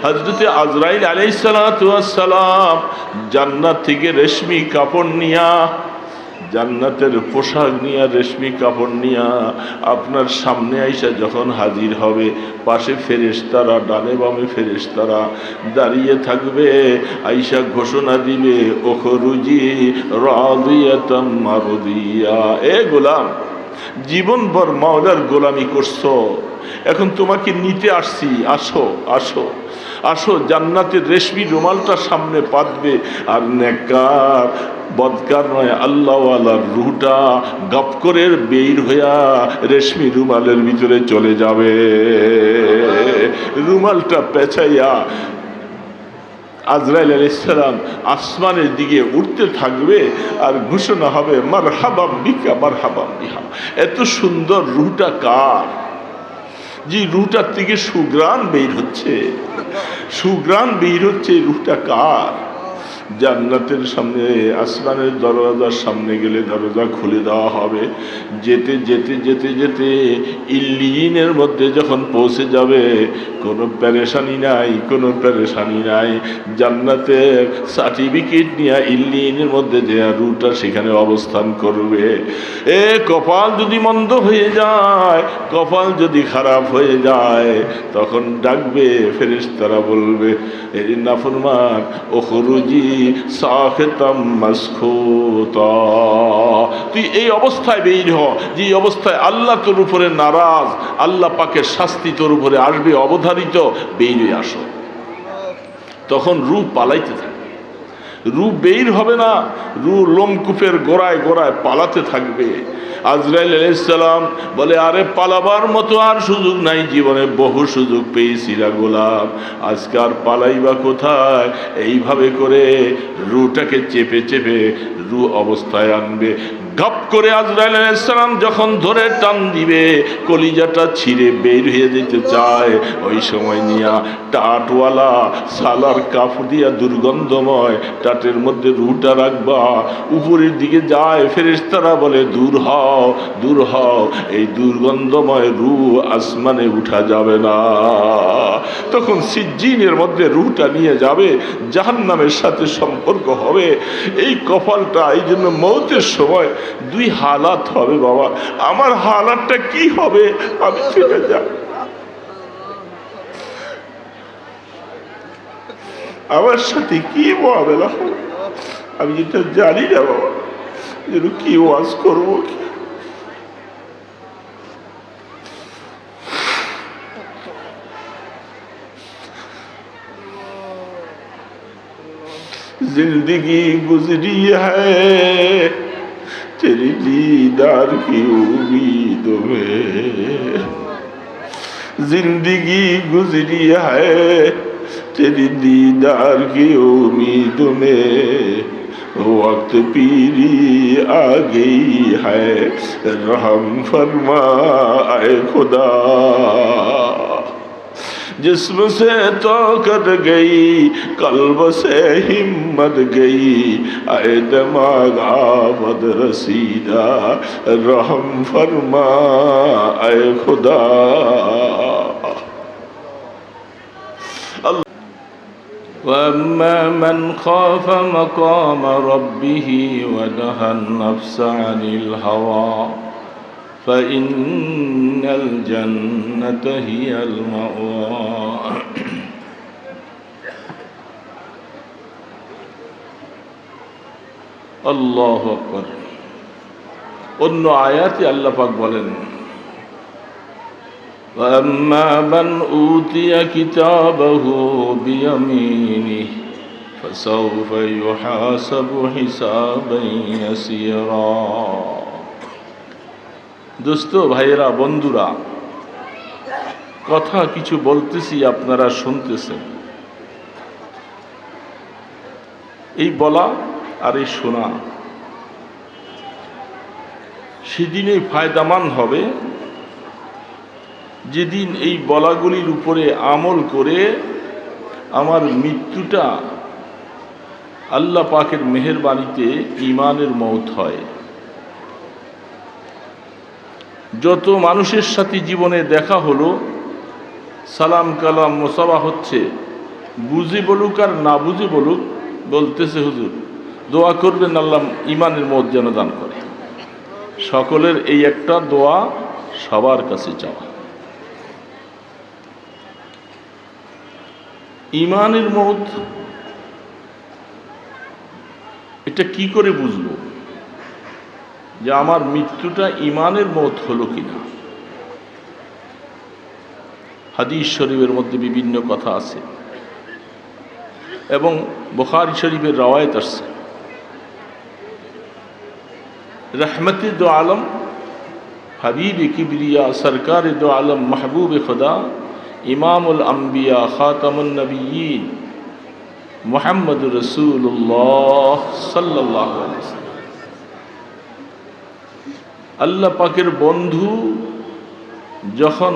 হযরতে আজরাইল আলাইহিস সালাতু ওয়াস সালাম জান্নাত থেকে রেশমি কাপড় নিয়া, জান্নাতের পোশাক নিয়া, রেশমি কাপড় নিয়া আপনার সামনে আইসা যখন হাজির হবে, পাশে ফেরেশতারা, ডানে বামে ফেরেশতারা দাঁড়িয়ে থাকবে, আইসা ঘোষণা দিবে, ওখরুজি রাদিয়াতাম মারদিয়া, এ গোলাম, জীবনভর মাওলার গোলামি করছো, এখন তোমাকে নিতে আসছি, আসো আসো আসো। জান্নাতের রেশমি রুমালটা সামনে পাতবে, আর নেককার বদকার নয় আল্লাহওয়ালার রুহটা গপ করে বের হইয়া রেশমি রুমালের ভিতরে চলে যাবে। রুমালটা পেঁচাইয়া আজরাইল আলাইহিস সালাম আসমানের দিকে উঠতে থাকবে, আর ঘোষণা হবে, মারহাবাম বিকা মারহাবাম বিহা। এত সুন্দর রুহটা কার? যে রুহটার থেকে সুগ্রাণ বের হচ্ছে, সুগ্রাণ বের হচ্ছে, রুহটা কার? জান্নাতের সামনে, আসমানের দরজার সামনে গেলে দরজা খুলে দেওয়া হবে। যেতে যেতে যেতে যেতে ইল্লিয়িনের মধ্যে যখন পৌঁছে যাবে, কোনো পেরেশানি নাই, কোনো পেরেশানি নাই। জান্নাতের সার্টিফিকেট নিয়ে ইল্লিয়িনের মধ্যে যে রুহটা সেখানে অবস্থান করবে। এ কপাল যদি মন্দ হয়ে যায়, কপাল যদি খারাপ হয়ে যায়, তখন ডাকবে, ফেরেশতারা বলবে, এই নাফরমান ওখরুজি সাখিতাম মাসখুতা, তুই এই অবস্থায় বের হ, যে অবস্থায় আল্লাহ তোর উপরে নারাজ, আল্লাহ পাকের শাস্তি তোর উপরে আসবে অবধারিত, বের হয়ে আসো। তখন রূপ পালাইতে থাকবে, রূপ বের হবে না, রূপ লোমকূপের গোড়ায় গোড়ায় পালাতে থাকবে। আজরাইল আলাইহিস সালাম বলে, আরে পালাবার মতো আর সুযোগ নাই, জীবনে বহু সুযোগ পেয়েছিলা গোলাম, আজকে আর পালাইবা কোথায়? এইভাবে করে রুটাকে চেপে চেপে রু অবস্থায় আনবে। গপ করে আজরাইল আলাইহিস সালাম যখন ধরে টান দিবে, কলিজাটা ছিঁড়ে বের হয়ে যেতে চায়, ওই সময় নিয়া টাটওয়ালা সালার কাপড় দিয়া দুর্গন্ধময় টাটের মধ্যে রুটা রাখবা, উপরের দিকে যায়, ফেরেশতারা বলে, দূর হও দূর হও, এই দুর্গন্ধময় রু আসমানে উঠা যাবে না। তখন সিজ্জিনের মধ্যে রুটা নিয়ে যাবে, জাহান্নামের সাথে সম্পর্ক হবে। এই কপালটা, এই জন্য মৌতের সময় দুই হালাত হবে বাবা। আমার হালাতটা কি হবে আমি ফিরে যাব, আমার সাথে কি মহাবেলা হবে আমি যেটা জানি না বাবা, যেন কি ওয়াজ করবো। जिंदगी गुजरी है तेरी दीदार की उम्मीदों में, जिंदगी गुजरी है तेरी दीदार की उम्मीदों में, वक्त पीरी आ गई है रहम फरमा ऐ खुदा, जिस्म से ताकत गई कल्ब से हिम्मत गई, ऐ दिमाग आबद रसीदा रहम फरमा ऐ खुदा। وأما من خاف مقام ربه ونهى النفس عن الهوى فإن الجنة هي المأوى। আল্লাহু আকবার। অন্য আয়াতে আল্লাহ পাক বলেন, وأما من أوتي كتابه بيمينه فسوف يحاسب حسابا يسيرا। দোস্ত ভাইয়েরা বন্ধুরা, কথা কিছু বলতেছি, আপনারা শুনতেছেন। এই বলা আর এই শোনা সেদিনই ফায়দামান হবে যেদিন এই বলাগুলির উপরে আমল করে আমার মৃত্যুটা আল্লাহ পাকের মেহেরবানিতে ঈমানের মওত হয়। যত মানুষের সাথে জীবনে দেখা হলো, সালাম কালাম মোসাফা হচ্ছে, বুঝি বলুক আর না বুঝি বলুক, বলতেছে হুজুর দোয়া করবেন আল্লাহ ইমানের মত যেন দান করে। সকলের এই একটা দোয়া সবার কাছে চাওয়া। ইমানের মত এটা কি করে বুঝবো যে আমার মৃত্যুটা ইমানের মত হলো কিনা? হাদিস শরীফের মধ্যে বিভিন্ন কথা আছে এবং বুখারী শরীফের রওয়ায়াত আছে। रहमत दो आलम हबीब किबरिया सरकार दो आलम महबूब खुदा इमामुल अम्बिया खातमुन नबिय्यीन मुहम्मद रसूलुल्लाह सल्लल्लाहु अलैहि वसल्लम। আল্লাহ পাকের বন্ধু যখন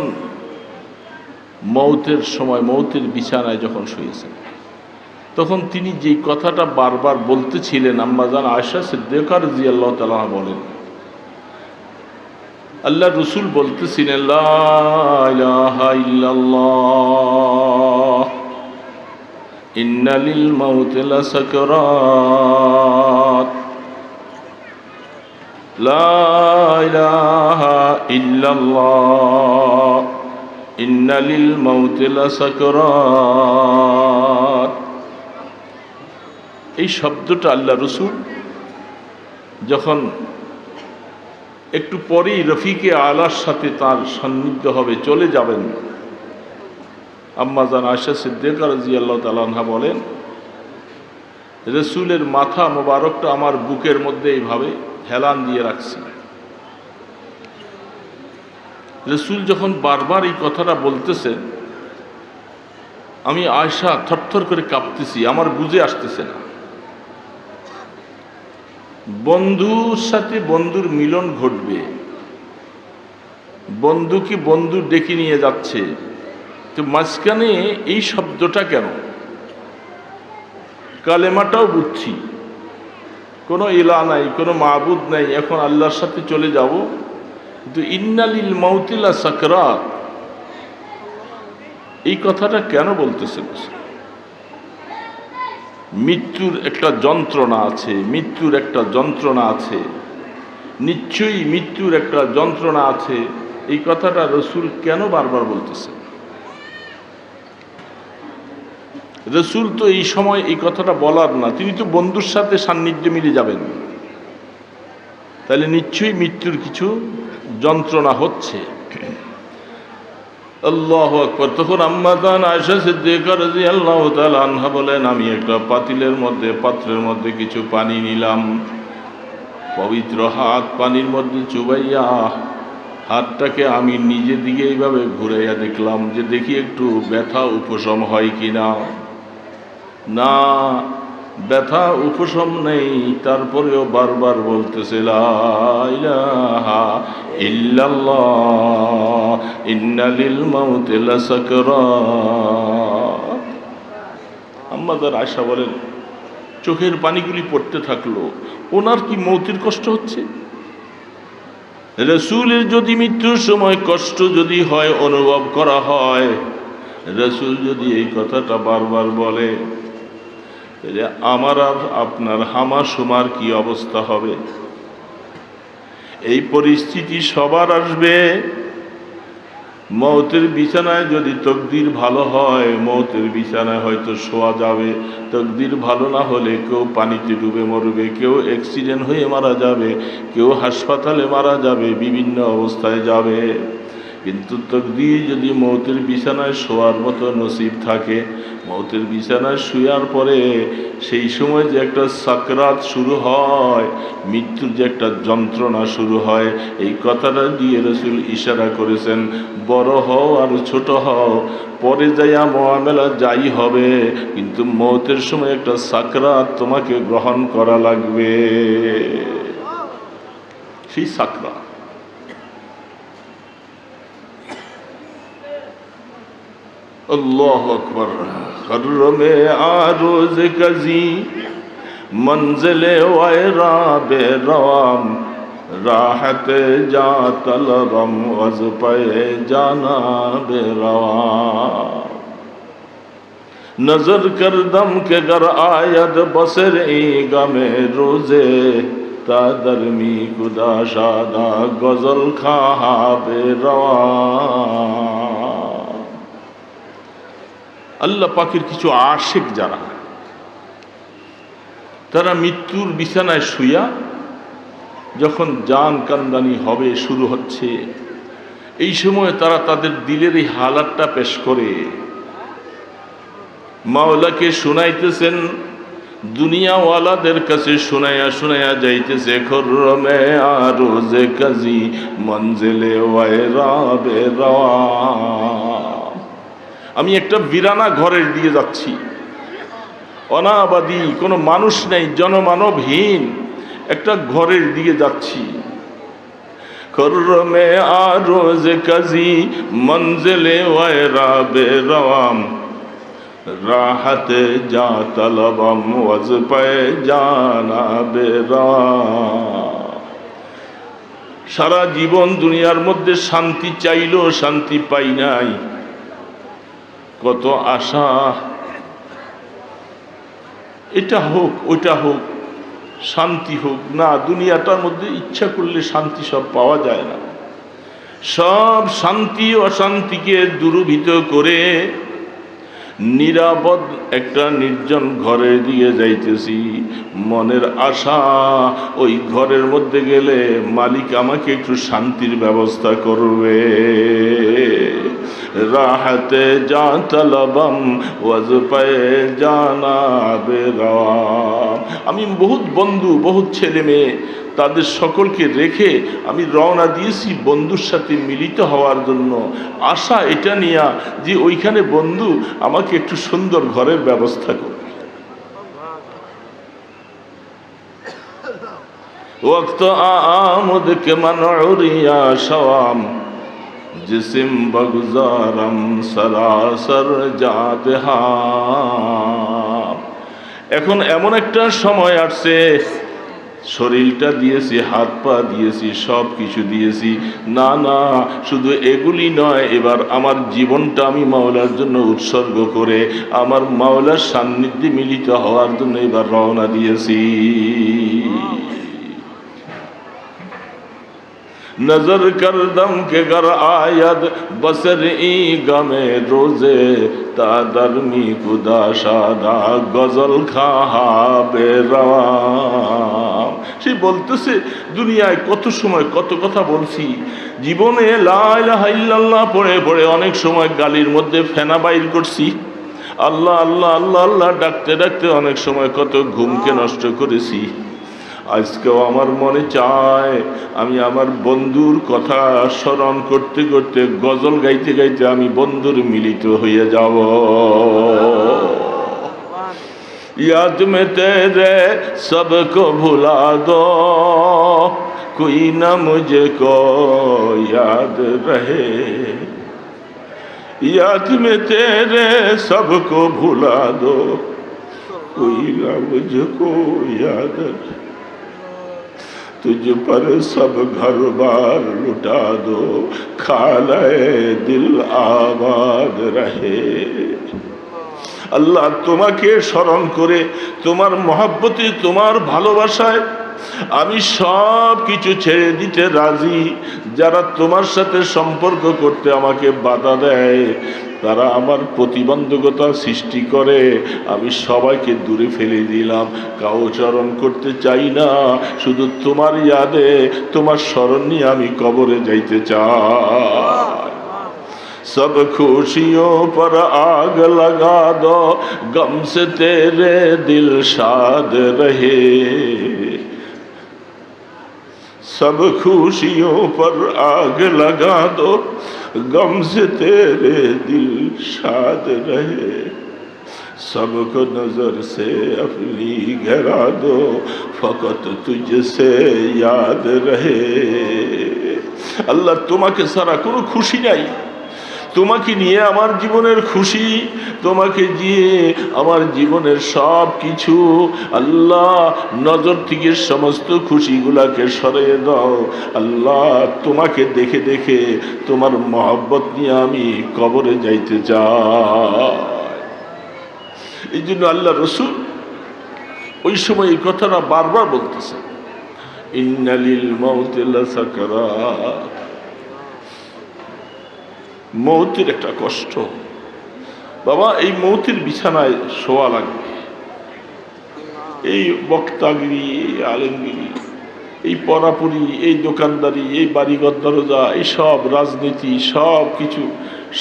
মৌতের সময় মৌতের বিছানায় যখন শুয়েছেন, তখন তিনি যে কথাটা বারবার বলতেছিলেন, আম্মাজান আয়েশা সিদ্দিকা রাদিয়াল্লাহু তাআলা বলেন, আল্লাহ রসুল বলতেছিলেন লা ইলাহা ইল্লাল্লাহ ইন্না লিল মাউতি লাসাকরাত, লা ইলাহা ইল্লাল্লাহ ইন্না লিল মাউতি লাসাকরাত। এই শব্দটা আল্লাহ রসুল যখন একটু পরেই রফিকে আলার সাথে তার সান্নিধ্য হবে, চলে যাবেন, আম্মাজান আয়েশা সিদ্দিকা রাদিয়াল্লাহু তাআলা আনহা বলেন, রসুলের মাথা মোবারকটা আমার বুকের মধ্যে এইভাবে হেলান দিয়ে রাখছি। রসুল যখন বারবার এই কথাটা বলতেছেন, আমি আয়েশা থরথর করে কাঁপতেছি, আমার বুঝে আসতেছে না। বন্ধুর সাথে বন্ধুর মিলন ঘটবে, বন্ধুকে বন্ধু ডেকে নিয়ে যাচ্ছে, তো মাঝখানে এই শব্দটা কেন? কালেমাটাও বুঝছি, কোনো ইলা নাই, কোনো মাবুদ নাই, এখন আল্লাহর সাথে চলে যাব, কিন্তু ইন্নালিল মাউতি লাসাকরাত এই কথাটা কেন বলতেছেন? মৃত্যুর একটা যন্ত্রণা আছে, মৃত্যুর একটা যন্ত্রণা আছে, নিশ্চয়ই মৃত্যুর একটা যন্ত্রণা আছে। এই কথাটা রসুল কেন বারবার বলতেছেন? রসুল তো এই সময় এই কথাটা বলার না, তিনি তো বন্ধুর সাথে সান্নিধ্যে মিলে যাবেন, তাহলে নিশ্চয়ই মৃত্যুর কিছু যন্ত্রণা হচ্ছে। আল্লাহু আকবার। তখন আম্মাজান আয়েশা সিদ্দিকা রাদিয়াল্লাহু তাআলা আনহা বলেন, আমি একটা পাতিলের মধ্যে, পাত্রের মধ্যে কিছু পানি নিলাম, পবিত্র হাত পানির মধ্যে চুবাইয়া হাতটাকে আমি নিজের দিকে এইভাবে ঘুরাইয়া দেখলাম যে দেখি একটু ব্যথা উপশম হয় কিনা। না, ব্যথা উপশম নেই, তারপরেও বারবার বলতেছে লা ইলাহা ইল্লাল্লাহ ইন্না লিল মাউতি লাসাকরাত। আম্মাজান আয়েশা বলেন, চোখের পানিগুলি পড়তে থাকলো। ওনার কি মৌতের কষ্ট হচ্ছে? রসুলের যদি মৃত্যুর সময় কষ্ট যদি হয়, অনুভব করা হয়, রসুল যদি এই কথাটা বারবার বলে, তাহলে আমার আর আপনার হামাশুমার কি অবস্থা হবে? এই পরিস্থিতি সবার আসবে। মৌতের বিছানায় যদি তকদির ভালো হয়, মৌতের বিছানায় হয়তো শোয়া যাবে, তকদির ভালো না হলে কেউ পানিতে ডুবে মরবে, কেউ অ্যাক্সিডেন্ট হয়ে মারা যাবে, কেউ হাসপাতালে মারা যাবে, বিভিন্ন অবস্থায় যাবে। কিন্তু তকদির যদি মৌতের বিছানায় শোয়ার মতো নসিব থাকে, মৌতের বিছানায় শুয়ার পরে সেই সময় যে একটা সাকরাত শুরু হয়, মৃত্যুর যে একটা যন্ত্রণা শুরু হয়, এই কথাটা দিয়ে রসুল ইশারা করেছেন, বড় হও আর ছোট হও, পরে যাইয়া মুআমেলা যাই হবে, কিন্তু মৌতের সময় একটা সাকরাত তোমাকে গ্রহণ করা লাগবে। সেই সাকরাত अल्लाह अकबर। खर्रमे आरोज कजी मंजिले वैरा बेराम राहत जा तलरम वज पे जाना बेरवा। नजर करदम के गर आयद बसर ई गमे रोजे तादरमी खुदा शादा गजल खाहाबे रवा। আল্লাহ পাকের কিছু আশিক যারা, তারা মৃত্যুর বিছানায় শুইয়া যখন জান কান্দানি হবে শুরু হচ্ছে, এই সময় তারা তাদের দিলের এই হালাতটা পেশ করে মাওলাকে শুনাইতেছেন। দুনিয়াওয়ালাদের কাছে শুনাইয়া শুনাইয়া যাইতেছে, খরমে আরোজে কাজী মঞ্জিলে ওয়াইরাবে রাওয়া। আমি একটা বিরানা ঘরের দিয়ে যাচ্ছি, অনাবাদী, কোনো মানুষ নেই, জনমানবহীন একটা ঘরের দিকে যাচ্ছি। খরমে আরোজে কাজী মঞ্জিলে ওয়াইরাবে রাওয়াম রাহতে যা তলবম ওয়াজ পায়ে জানা বেরা। সারা জীবন দুনিয়ার মধ্যে শান্তি চাইলো, শান্তি পাই নাই। কত আশা, এটা হোক ওটা হোক, শান্তি হোক না। দুনিয়াটার মধ্যে ইচ্ছা করলে শান্তি সব পাওয়া যায় না। সব শান্তি অশান্তিকে দূরীভূত করে নিরাপদ একটা নির্জন ঘরের দিকে যাইতেছি। মনের আশা, ওই ঘরের মধ্যে গেলে মালিক আমাকে একটু শান্তির ব্যবস্থা করবে। রাহতে যা তলবম ওয়াজ পায়ে জানা বেরা। আমি বহুত বন্ধু, বহুত ছেলে মেয়ে, তাদের সকলকে রেখে আমি রওনা দিয়েছি বন্ধুর সাথে মিলিত হওয়ার জন্য। আশা এটা নিয়া যে ওইখানে বন্ধু আমাকে একটু সুন্দর ঘরের ব্যবস্থা করবে। ওয়াক্ত আমদ কে মনউরিয়া শাওয়াম জিসিম বগুজারম সরাসর জাতে হা। এখন এমন একটা সময় আসছে, শরীরটা দিয়েছি, হাত পা দিয়েছি, সব কিছু দিয়েছি, না না শুধু এগুলি নয়, এবার আমার জীবনটা আমি মাওলার জন্য উৎসর্গ করে আমার মাওলার সান্নিধ্যে মিলিত হওয়ার জন্য এবার রওনা দিয়েছি। नजर करदम के गर आयद बसर ई गमे रोजे तादरमी खुदा शादा गजल खाहा बेरवा। সে বলতেছে, দুনিয়ায় কত সময় কত কথা বলছি, জীবনে লা ইলাহা ইল্লাল্লাহ পড়ে পড়ে অনেক সময় গালির মধ্যে ফেনা বাইর করছি, আল্লাহ আল্লাহ আল্লাহ আল্লাহ ডাকতে ডাকতে অনেক সময় কত ঘুমকে নষ্ট করেছি। আজকেও আমার মনে চায় আমি আমার বন্ধুর কথা স্মরণ করতে করতে গজল গাইতে গাইতে আমি বন্ধুর মিলিত হয়ে যাব। याद में तेरे सबको भुला दो, कोई न मुझको याद रहे। याद में तेरे सबको भुला दो, कोई न मुझको याद रहे। तुझ पर सब घर बार लुटा दो, खाले दिल आबाद रहे। আল্লাহ তোমাকে স্মরণ করে, তোমার মহব্বতে, তোমার ভালোবাসায় আমি সব কিছু ছেড়ে দিতে রাজি। যারা তোমার সাথে সম্পর্ক করতে আমাকে বাধা দেয়, তারা আমার প্রতিবন্ধকতা সৃষ্টি করে, আমি সবাইকে দূরে ফেলে দিলাম। কাউ চরণ করতে চাই না, শুধু তোমার ইয়াদে, তোমার স্মরণ নিয়ে আমি কবরে যাইতে চাই। सब खुशियों पर आग लगा दो, गम से तेरे दिल शाद रहे। सब खुशियों पर आग लगा दो, गम से तेरे दिल शाद रहे। सबको नजर से अपनी गिरा दो, फकत तुझसे याद रहे। अल्लाह তোমাকে ছাড়া কোনো খুশি নাই, তোমাকে নিয়ে আমার জীবনের খুশি, তোমাকে দিয়ে আমার জীবনের সব কিছু। আল্লাহ নজর থেকে সমস্ত খুশিগুলাকে সরিয়ে দাও। আল্লাহ তোমাকে দেখে দেখে তোমার মহব্বত নিয়ে আমি কবরে যাইতে চাই। এই জন্য আল্লাহ রসুল ওই সময় এই কথাটা বারবার বলতেছে, ইন্না লিল মাউতি লাসাকারাত, মৌতের একটা কষ্ট বাবা। এই মৌতের বিছানায় শোয়া লাগবে। এই বক্তাগিরি, এই আলেমগিরি, এই পড়াপুরি, এই দোকানদারি, এই বাড়িঘর দরজা, এই সব রাজনীতি, সব কিছু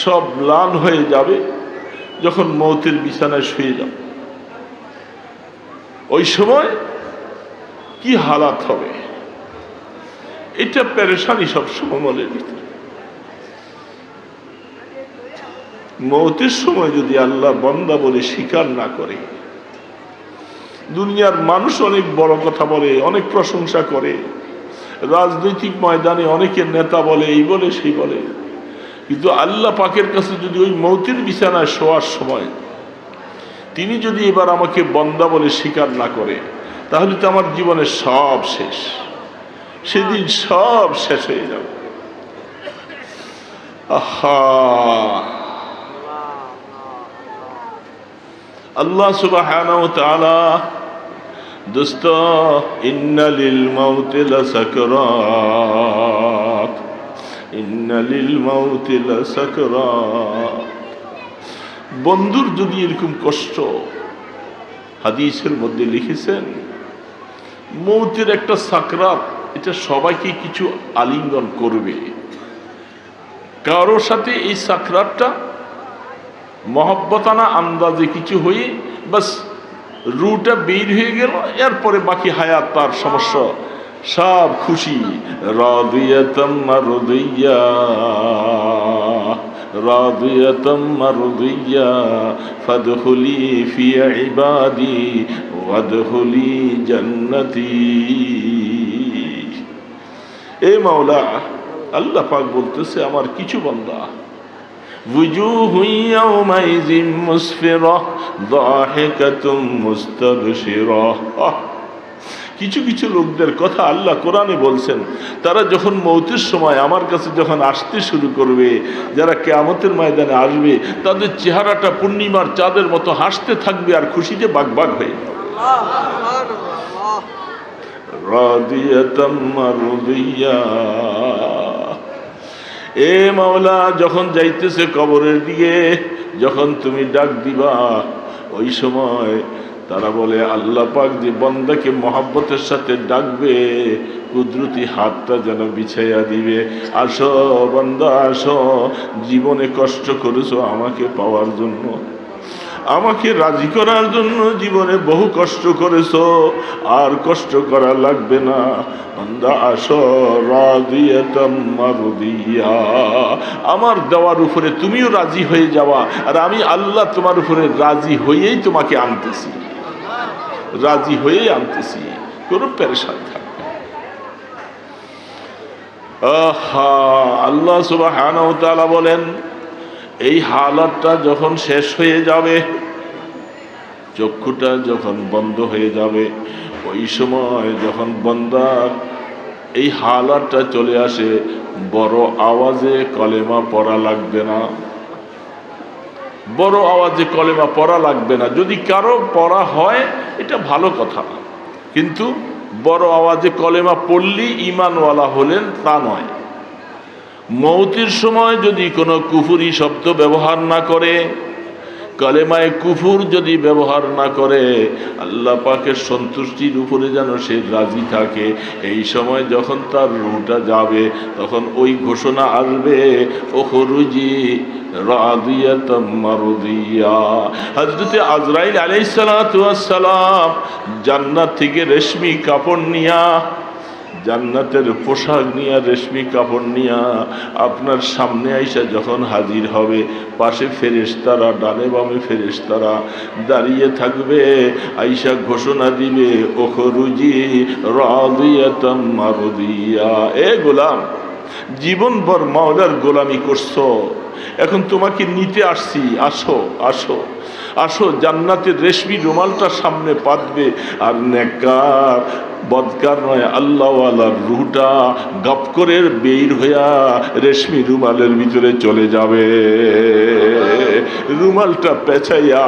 সব ম্লান হয়ে যাবে যখন মৌতের বিছানায় শুয়ে যাবে। ওই সময় কি হালাত হবে, এটা পেরেশানি সবসময় মনের ভিতরে। মৌতের সময় যদি আল্লাহ বান্দা বলে স্বীকার না করে, দুনিয়ার মানুষ অনেক বড় কথা বলে, অনেক প্রশংসা করে, রাজনৈতিক ময়দানে অনেকের নেতা বলে, এই বলে সেই বলে, কিন্তু আল্লাহ পাকের কাছে যদি ওই মৌতের বিছানায় শোয়ার সময় তিনি যদি এবার আমাকে বান্দা বলে স্বীকার না করে, তাহলে তো আমার জীবনের সব শেষ, সেদিন সব শেষ হয়ে যাবে। আহা, আল্লাহ সুবহানাহু ওয়া তাআলা দোস্ত, ইন্না লিল মাউতি লাসাকরাত, ইন্না লিল মাউতি লাসাকরাত। বন্ধুর যদি এরকম কষ্ট, হাদিসের মধ্যে লিখেছেন মৌতের একটা সাকরাত, এটা সবাইকে কিছু আলিঙ্গন করবে। কারোর সাথে এই সাকরাতটা মহব্বতানা আন্দাজে কিছু হয়ে বাস রুটা বের হয়ে গেল, এরপরে বাকি হায়াত তার সমস্যা সব খুশি। রাদিয়াতাম মারদিয়া, রাদিয়াতাম মারদিয়া, ফাদখুলি ফি ইবাদি ওয়াদখুলি জান্নাতি। এ মাওলা, আল্লাহ পাক বলতেছে আমার কিছু বান্দা, وجوه يومئذ مسفرة ضاحكة مستبشرة। কিছু কিছু লোকদের কথা আল্লাহ কোরআনে বলছেন, তারা যখন মৌতের সময় আমার কাছে যখন আসতে শুরু করবে, যারা কিয়ামতের ময়দানে আসবে, তাদের চেহারাটা পূর্ণিমার চাঁদের মতো হাসতে থাকবে আর খুশিতে বাগবাগ হয়ে যাবে। রাদিয়াতাম মারদিয়া। এ মাওলা, যখন যাইতেছে কবরের দিকে, যখন তুমি ডাক দিবা, ওই সময় তারা বলে আল্লাহ পাক যে বান্দাকে মহব্বতের সাথে ডাকবে, কুদরতি হাতটা যেন বিছাইয়া দিবে। আসো বান্দা আসো, জীবনে কষ্ট করেছো আমাকে পাওয়ার জন্য, আমাকে রাজি করার জন্য জীবনে বহু কষ্ট করেছো, আর কষ্ট করা লাগবে না। বান্দা আসো, রাদিয়াতাম মারদিয়া, আমার দেওয়ার উপরে তুমিও রাজি হয়ে যাওয়া, আর আমি আল্লাহ তোমার উপরে রাজি হয়েই তোমাকে আনতেছি, রাজি হয়েই আনতেছি, কোনো পেরেশান থাকবে। আহা, আল্লাহ সুবহানাহু ওয়া তাআলা বলেন এই হালাতটা যখন শেষ হয়ে যাবে, চক্ষুটা যখন বন্ধ হয়ে যাবে, ওই সময় যখন বান্দার এই হালাতটা চলে আসে, বড় আওয়াজে কলেমা পড়া লাগবে না, বড় আওয়াজে কলেমা পড়া লাগবে না। যদি কারো পড়া হয় এটা ভালো কথা, কিন্তু বড় আওয়াজে কলেমা পড়লেই ঈমানওয়ালা হলেন তা নয়। মৌতের সময় যদি কোনো কুফরি শব্দ ব্যবহার না করে, কালেমায়ে কুফুর যদি ব্যবহার না করে, আল্লাহ পাকের সন্তুষ্টির উপরে যেন সে রাজি থাকে। এই সময় যখন তার রূহটা যাবে, তখন ওই ঘোষণা আসবে, ওখরুজি রাদিয়াতাম মারদিয়া। হযরত আজরাইল আলাইহিস সালাতু ওয়াস সালাম জান্নাত থেকে রেশমি কাপড় নিয়া, জান্নাতের পোশাক নিয়া, রেশমি কাপড় নিয়া আপনার সামনে আইসা যখন হাজির হবে, পাশে ফেরেশতারা, ডানে বামে ফেরেশতারা দাঁড়িয়ে থাকবে, আইসা ঘোষণা দিবে, ওখরুজি রাদিয়াতাম মারদিয়া। এ গোলাম, জীবনভর মাওলার গোলামি করছো, এখন তোমাকে নিতে আসছি, আসো আসো আসো। জান্নাতের রেশমি রুমালটা সামনে পাতবে, আর নেককার বদকার নয় আল্লাহওয়ালার রুহটা গপ করে বের হইয়া রেশমি রুমালের ভিতরে চলে যাবে। রুমালটা পেঁচাইয়া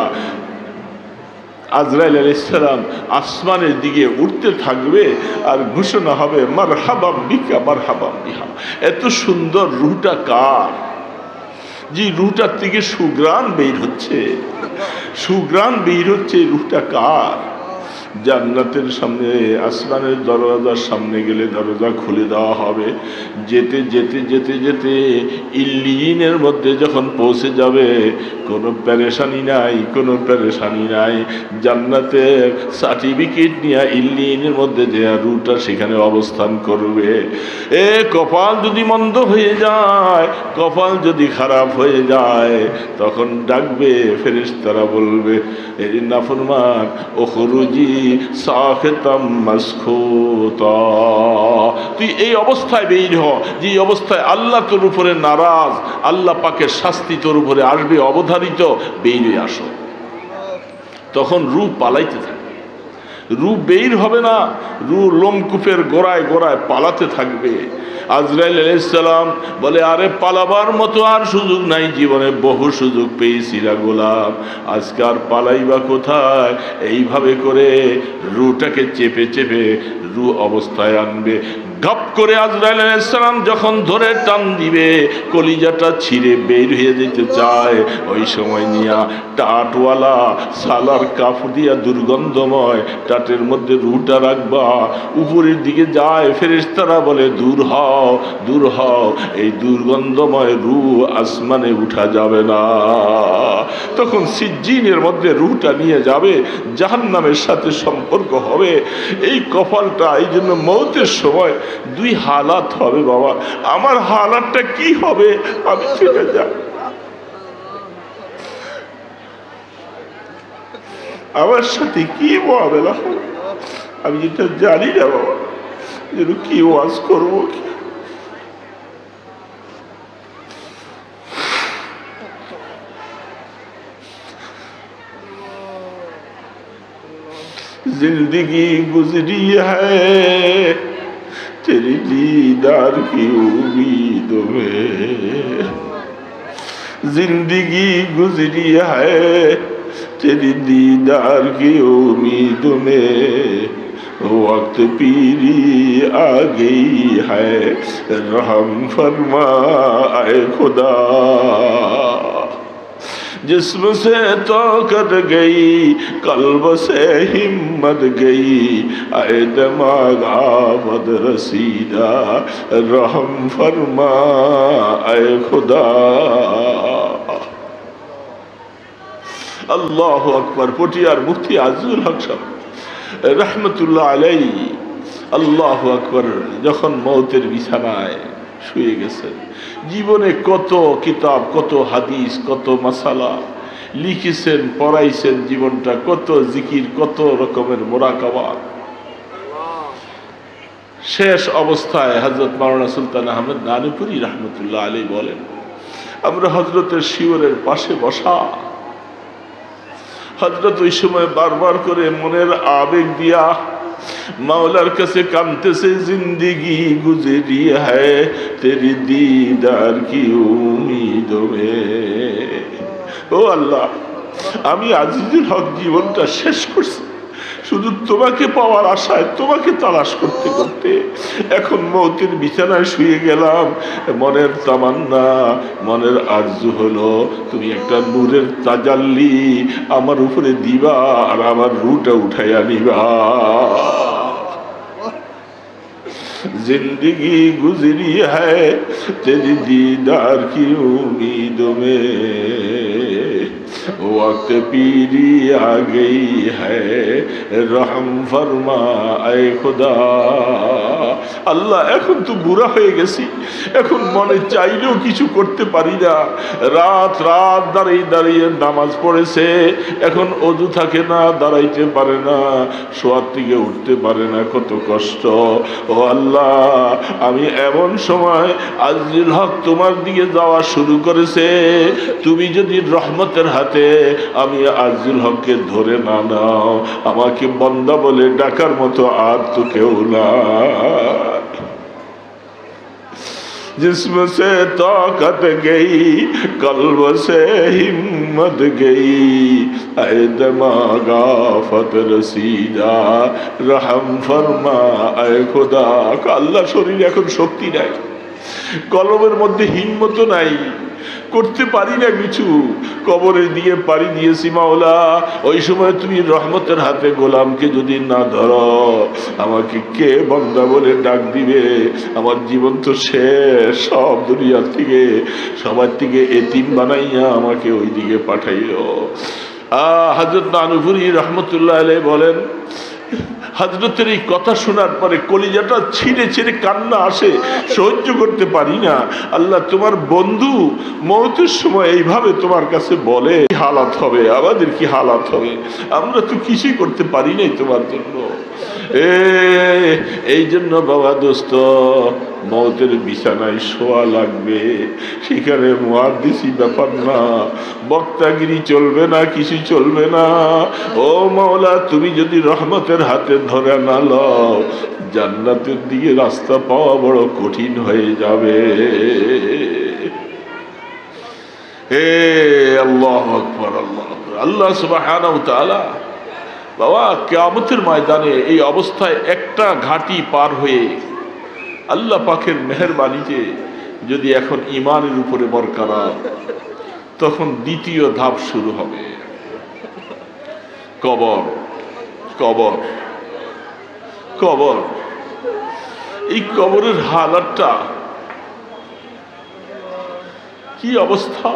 আজরাইল আলাইহিস সালাম আসমানের দিকে উঠতে থাকবে আর ঘোষণা হবে মারহাবাম বিকা মারহাবাম বিহা। এত সুন্দর রূহটা কার? যে রূহটার থেকে সুগ্রাণ বের হচ্ছে, সুগ্রাণ বের হচ্ছে, রূহটা কার? জান্নাতের সামনে আসমানের দরজার সামনে গেলে দরজা খুলে দেওয়া হবে। যেতে যেতে যেতে যেতে ইল্লিয়িনের মধ্যে যখন পৌঁছে যাবে, কোনো পেরেশানি নাই, কোনো পেরেশানি নাই। জান্নাতের সার্টিফিকেট নিয়ে ইল্লিয়িনের মধ্যে যে রুটা সেখানে অবস্থান করবে। কপাল যদি মন্দ হয়ে যায়, কপাল যদি খারাপ হয়ে যায়, তখন ডাকবে ফেরেশতারা, বলবে এই নাফরমান ও খুরুজি সাখিতাম মাসখুতা, তুই এই অবস্থায় বের হ, যে অবস্থায় আল্লাহ তোর উপরে নারাজ, আল্লাহ পাকের শাস্তি তোর উপরে আসবে অবধারিত, বের হয়ে আসো। তখন রূহ পালাইতে থাকবে, রূহ বের হবে না, রূহ লোমকূপের গোড়ায় গোড়ায় পালাতে থাকবে। আজরাইল আলাইহিস সালাম বলে, আরে পালাবার মতো আর সুযোগ নাই, জীবনে বহু সুযোগ পেয়েছিলা গোলাম, আজকে আর পালাইবা কোথায়? এইভাবে করে রূহটাকে চেপে চেপে রূহ অবস্থায় আনবে। গাপ করে আজরাইল আলাইহিস সালাম যখন ধরে টান দিবে, কলিজাটা ছিঁড়ে বের হয়ে যেতে চায়, ওই সময় নিয়া টাটওয়ালা সালার কাপড় দিয়া দুর্গন্ধময় টাটের মধ্যে রূহটা রাখবা, উপরের দিকে যায়। ফেরেশতারা বলে, দূর হও, দূর হও, এই দুর্গন্ধময় রূহ আসমানে উঠা যাবে না। তখন সিজ্জিনের মধ্যে রূহটা নিয়ে যাবে, জাহান্নামের সাথে সম্পর্ক হবে। এই কপালটা, এই জন্য মৌতের সময় দুই হালাত হবে বাবা। আমার হালাতটা কি হবে আমি থেকে যাই, আমার সাথে কি মহাবেলা হবে আমি যেটা জানি না বাবা, যেন কি ওয়াজ করবো। जिंदगी गुजरी है तेरी दीदार की उम्मीदों में, जिंदगी गुजरी है तेरी दीदार की उम्मीदों में, वक्त पीरी आ गई है रहम फरमा ऐ खुदा, जिस्म से ताकत गई कल्ब से हिम्मत गई, ऐ दिमाग आफत रसीदा रहम फरमा ऐ खुदा। আল্লাহু আকবার। পটিয়ার মুফতি আজিজুল হক সাহেব রহমতুল্লাহ আলাইহি, আল্লাহু আকবার, যখন মৌতের বিছানায় শুয়ে গেছেন, জীবনে কত কিতাব, কত হাদিস, কত মাসালা লিখেছেন, পড়াইছেন, জীবনটা কত জিকির, কত রকমের মোরাকাবা। শেষ অবস্থায় হযরত মাওলানা সুলতান আহমদ নানুপুরি রহমতুল্লাহ আলাইহি বলেন, আমরা হযরতের শিওরের পাশে বসা, হযরত ওই সময় বারবার করে মনের আবেগ দিয়া মাওলার কাছে কাঁদতেছে, জিন্দেগি গুজরি হ্যায় তেরি দীদার কি উম্মীদোं में। ও আল্লাহ, আমি আজিজুল হক জীবনটা শেষ করছি শুধু তোমাকে পাওয়ার আশায়, তোমাকে তালাশ করতে করতে। এখন মৌতের বিছানায় শুয়ে গেলাম, মনের তামান্না, মনের আরজু হলো তুমি একটা নূরের তাজাল্লি আমার উপরে দিবা আর আমার রূহটা উঠাইয়া নিবা। जिंदगी गुजरी है तेरी दीदार की उम्मीदों में, वक्त पीरी आ गई है रहम फरमा ऐ खुदा। আল্লাহ, এখন তো বুড়া হয়ে গেছি, এখন মনে চাইলেও কিছু করতে পারি না। রাত রাত দাঁড়িয়ে দাঁড়িয়ে নামাজ পড়েছে, এখন অজু থাকে না, দাঁড়াইতে পারে না, শোয়ার থেকে উঠতে পারে না, কত কষ্ট। ও আল্লাহ, আমি এমন সময় আজিজুল হক তোমার দিকে যাওয়া শুরু করেছে, তুমি যদি রহমতের হাতে আমি আজিজুল হককে ধরে না নাও, আমাকে বন্দা বলে ডাকার মতো আর তো কেউ না। जिस्म से ताकत गई, कल्ब से हिम्मत गई, ऐ दिमागा फत रसीदा रहम फरमा ऐ खुदा। আল্লাহ শরীরে এখন শক্তি নাই, কলবের মধ্যে হিম্মত নাই, করতে পারি না কিছু। কবরের দিয়ে পাড়ি দিয়েছি মাওলা, ওই সময় তুমি রহমতের হাতে গোলামকে যদি না ধরো, আমাকে কে বান্দা বলে ডাক দিবে? আমার জীবন তো শেষ, সব দুনিয়ার থেকে সবার থেকে এতিম বানাইয়া আমাকে ওই দিকে পাঠাইও। হযরত নানুপুরি রহমতুল্লাহ আলাইহি বলেন, হযরতের এই কথা শোনার পরে কলিজাটা ছিঁড়ে ছিঁড়ে কান্না আসে, সহ্য করতে পারি না। আল্লাহ, তোমার বন্ধু মওতের সময় এইভাবে তোমার কাছে বলে, কি হালাত হবে, আমাদের কি হালাত হবে? আমরা তো কিছুই করতে পারি নাই তোমার জন্য। এই জন্য বাবা দোস্ত, মওতের বিছানায় শোয়া লাগবে, সেখানে মুহাদ্দিসি ব্যাপার না, বক্তাগিরি চলবে না, কিছু চলবে না। ও মাওলা, তুমি যদি রহমতের হাতে ধরে না লও, জান্নাতের দিকে রাস্তা পাওয়া বড় কঠিন হয়ে যাবে। হে আল্লাহু আকবার, আল্লাহ আল্লাহ সুবহানাহু ওয়া তাআলা বাবা কিয়ামতের ময়দানে এই অবস্থায় একটা ঘাটি পার হয়ে আল্লাহ পাকের মেহেরবানিতে যদি এখন ঈমানের উপরে বরকরার, তখন দ্বিতীয় ধাপ শুরু হবে, কবর। কবর কবর এই কবরের হালাতটা কি অবস্থা?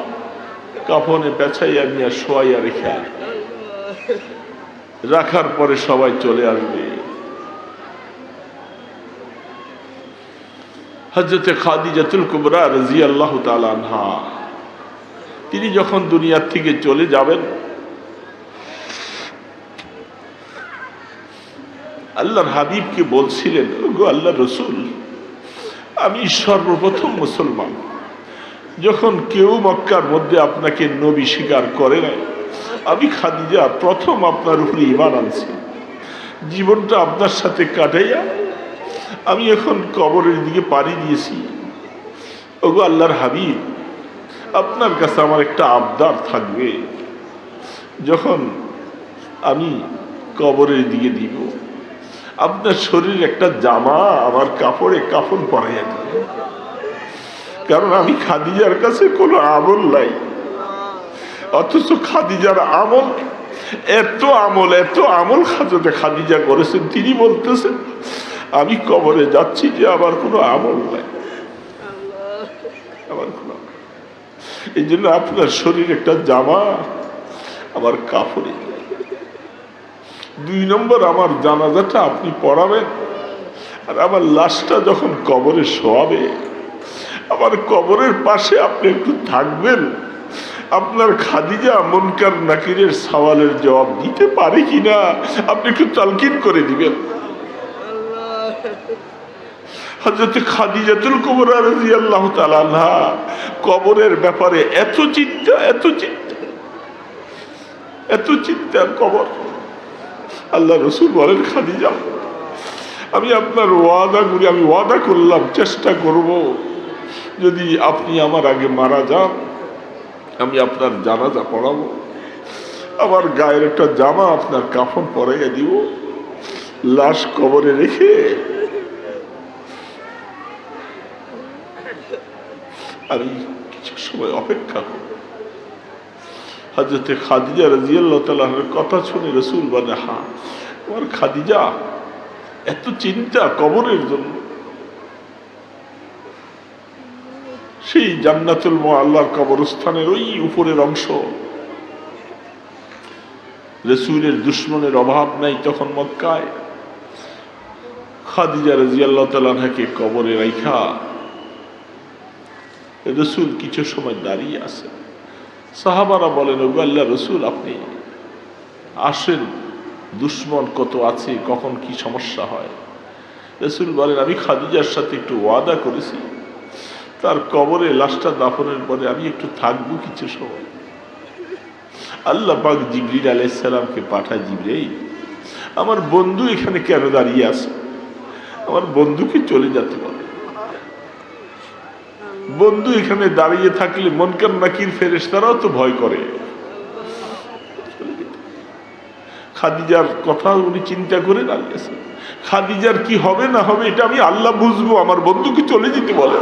কাফনে পেঁচাইয়া নিয়ে শোয়াইয়া রেখে রাখার পরে সবাই চলে আসবে। হযরতে খাদিজাতুল কুবরা রাদিয়াল্লাহু তাআলা আনহা, তিনি যখন দুনিয়ার থেকে চলে যাবেন, আল্লাহর হাবিবকে বলছিলেন, ওগো আল্লাহর রাসূল, আমি সর্বপ্রথম মুসলমান। যখন কেউ মক্কার মধ্যে আপনাকে নবী স্বীকার করে নাই, আমি খাদিজা প্রথম আপনার উপরে ঈমান আনছি। জীবনটা আপনার সাথে কাটাইয়া আমি এখন কবরের দিকে পাড়ি দিয়েছি। ওগো আল্লাহর হাবিব, আপনার কাছে আমার একটা আবদার থাকবে। যখন আমি কবরের দিকে দিব, আপনার শরীরে একটা জামা আমার কাপড়ে কাফন পরাইয়া দিবে, কারণ আমি খাদিজার কাছে কোনো আমল নাই। অথচ খাদিজার আমল, এত আমল হযরতে খাদিজা করেছেন। তিনি বলতেছেন, আমি কবরে যাচ্ছি যে আমার কোনো আমল নাই, আমার কোনো। এই জন্য আপনার শরীরে একটা জামা আমার কাপড়ে। 2 নম্বর, আমার জানাজাটা আপনি পড়াবেন, আর আমার লাশটা যখন কবরে শোয়াবে, আমার কবরের পাশে আপনি একটু থাকবেন। আপনার খাদিজা মুনকার নাকিরের সওয়ালের জবাব দিতে পারে কিনা আপনি একটু তালকিন করে দিবেন। হযরতে খাদিজাতুল কুবরা রাদিয়াল্লাহু তাআলা আনহা কবরের ব্যাপারে এত চিন্তা কবর। আল্লাহ রাসূল বলেন, খাদিজা, আমি আপনার আমি ওয়াদা করলাম, চেষ্টা করব, যদি আপনি আমার আগে মারা যান, আমি আপনার জানাজা পড়াবো, আমার গায়ের একটা জামা আপনার কাফন পরাইয়া দিব, লাশ কবরে রেখে আমি কিছু সময় অপেক্ষা করব। হযরতে খাদিজা রাদিয়াল্লাহু তাআলার কথা শুনে রাসূল বলে, হ্যাঁ, আমার খাদিজা এত চিন্তা কবরের জন্য। সেই জান্নাতুল মুআল্লার কবরস্থানের ওই উপরের অংশ, রাসূলের দুশমনের অভাব নাই তখন মক্কায়। খাদিজা রাদিয়াল্লাহু তাআলা আনহাকে কবরে রাইখা রাসূল কিছু সময় দাঁড়িয়ে আছেন। সাহাবারা বলেন, ওগো আল্লাহর রাসূল, আপনি আসেন, দুশমন কত আছে, কখন কি সমস্যা হয়। রাসূল বলেন, আমি খাদিজার সাথে একটু ওয়াদা করেছি, তার কবরে লাশটা দাফনের পরে আমি একটু থাকবো কিছু সময়। আল্লাহ পাক জিবরিল আলাইহিস সালামকে পাঠায়, জিবরাইল, আমার বন্ধু এখানে কেন দাঁড়িয়ে আছে, আমার বন্ধুকে চলে যেতে বলে। বন্ধু এখানে দাঁড়িয়ে থাকলে মুনকার নাকির ফেরেশতারাও তো ভয় করে। খাদিজার কথা উনি চিন্তা করে দাঁড়িয়েছেন, খাদিজার কি হবে না হবে এটা আমি আল্লাহ বুঝবো, আমার বন্ধুকে চলে যেতে বলে।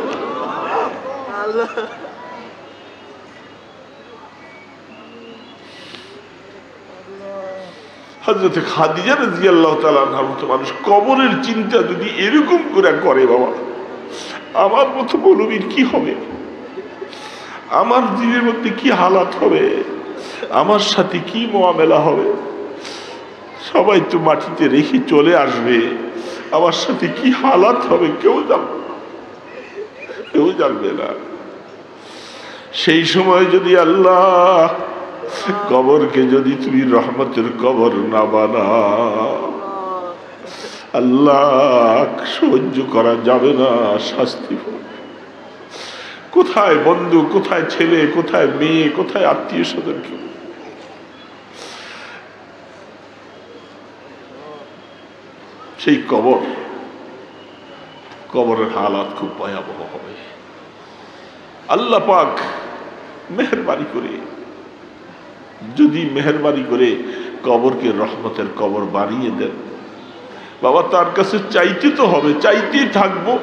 হযরত খাদিজা রাদিয়াল্লাহু তাআলা আনহার মতো মানুষ কবরের চিন্তা যদি এরকম করে বাবা, আমার মতো মৌলবীর কি হবে, আমার দিনের মধ্যে কি হালাত হবে, আমার সাথে কি মুআমেলা হবে। সবাই তো মাটিতে রেখে চলে আসবে, আমার সাথে কি হালাত হবে কেউ জানবে না, কেউ জানবে না। সেই সময় যদি আল্লাহ কবরকে যদি তুমি রহমতের কবর না বানাও, আল্লাহ সহ্য করা যাবে না, শাস্তি। কোথায় বন্ধু, কোথায় ছেলে, কোথায় মেয়ে, কোথায় আত্মীয় স্বজন, কেউ সেই কবরের হালাত খুব ভয়াবহ হবে। আল্লাহ পাক মেহেরবানি করে, যদি মেহেরবানি করে কবরকে রহমতের কবর বানিয়ে দেন বাবা, তার কাছে চাইতে তো হবে, চাইতেই থাকবো।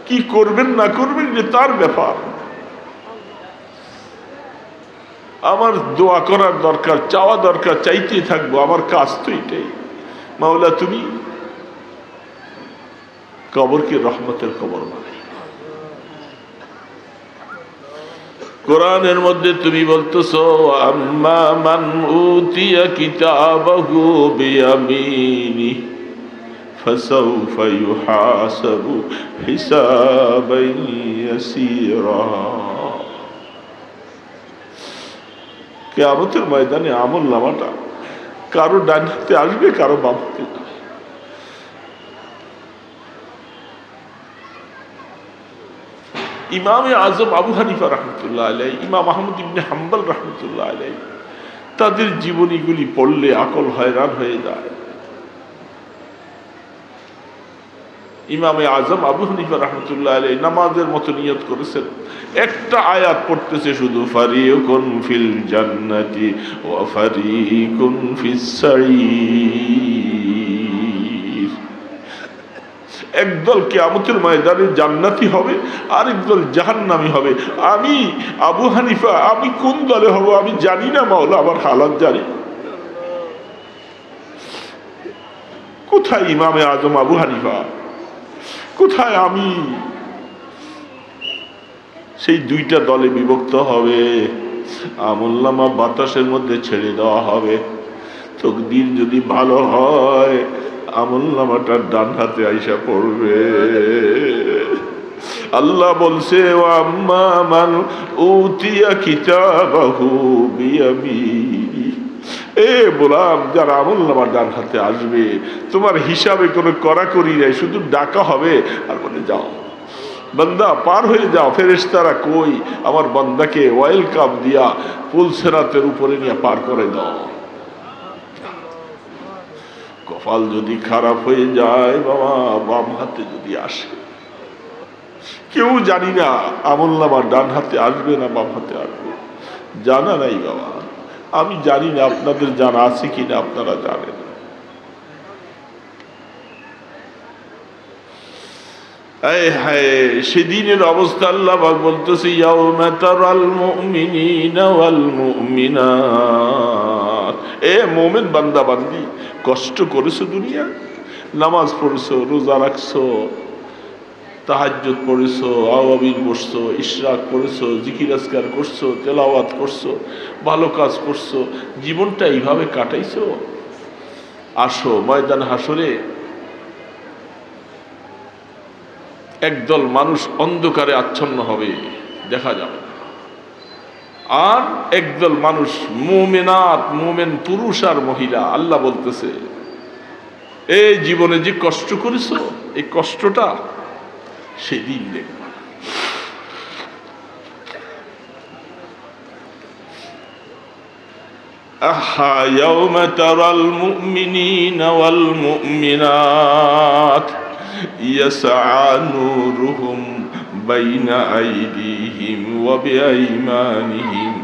কি করবেন না করবেন যে তার ব্যাপার, আমার দোয়া করার দরকার, চাওয়া দরকার, চাইতেই থাকবো। আমার কাজ তো এটাই, মাওলা তুমি কবরকে রহমতের কবর বানাই। কোরআনের মধ্যে তুমি বলতেছো আম্মা মান উতিয়া কিতাবাহু বিয়ামিনি ফাসাউফা ইউহাসাবু হিসাবান ইয়াসীরা। কিয়ামতের ময়দানে আমলনামাটা কারো ডান হাতে আসবে, কারো বাম হাতে যাবে। ইমামে আজম আবু হানিফা রহমতুল্লাহ আলাইহি, ইমাম আহমদ ইবনে হাম্বল রহমতুল্লাহ আলাইহি, তাদের জীবনীগুলি পড়লে আকল হয়রান হয়ে যায়। ইমামে আজম আবু হানিফা রহমতুল্লাহ আলাইহি নামাজের মতো নিয়ত করেছেন, একটা আয়াত পড়তেছে শুধু, ফারিকুন ফিল জান্নাতি ওয়া ফারিকুন ফিস সাঈর। একদল কিয়ামতের ময়দানে জান্নাতি হবে, আরেকদল জাহান্নামী হবে। আমি আবু হানিফা, আমি কোন দলে হব আমি জানি না, মাওলা আমার হালাত জানি। কোথায় ইমামে আজম আবু হানিফা, কোথায় আমি? সেই দুইটা দলে বিভক্ত হবে। আমলনামা বাতাসের মধ্যে ছেড়ে দেওয়া হবে। তকদির যদি ভালো হয় আমলনামাটা ডান হাতে আইসা পড়বে। আল্লাহ বলছে আম্মা মান উতিয়া কিতাবাহু বিয়ামিনি, এ গোলাম, যার আমলনামা ডান হাতে আসবে তোমার হিসাবে কোনো কড়াকড়ি নাই, শুধু ডাকা হবে আর বলে যাও বান্দা, পার হয়ে যাও। ফেরেশতারা কই, আমার বান্দাকে ওয়েলকাম দিয়া পুলসেরাতের উপরে নিয়ে পার করে দাও। কপাল যদি খারাপ হয়ে যায় বাবা, বাম হাতে যদি আসে, কেউ জানি না আমলনামা ডান হাতে আসবে না বাম হাতে আসবে, জানা নাই বাবা। আমি জানি না, আপনাদের জানা আছে কিনা আপনারা জানেন। সেদিনের অবস্থা আল্লাহ বলতেছে ইয়াউমা তারাল মুমিনিনা ওয়াল মুমিনাত। এ মুমিন বান্দা বান্দি, কষ্ট করেছো দুনিয়া, নামাজ পড়েছো, রোজা রাখছো, তাহাজ্জুদ পড়েছো, আওয়াবিল পড়ছো, ইশরাক পড়েছো, জিকির আজকার করছো, তেলাওয়াত করছো, ভালো কাজ করছো, জীবনটা এইভাবে কাটাইছো। আসো ময়দান হাসরে, একদল মানুষ অন্ধকারে আচ্ছন্ন হবে, দেখা যাবে না। আর একদল মানুষ মুমিনাত, মুমিন পুরুষ আর মহিলা, আল্লাহ বলতেছে এই জীবনে যে কষ্ট করেছো, এই কষ্টটা সেদিন দেখবা। আহা ইয়াউমা তারাল মুমিনিনা ওয়াল মুমিনাত ইয়াসআ নূরুহুম বাইনা আইদিহিম ওয়া বিআইমানিহিম।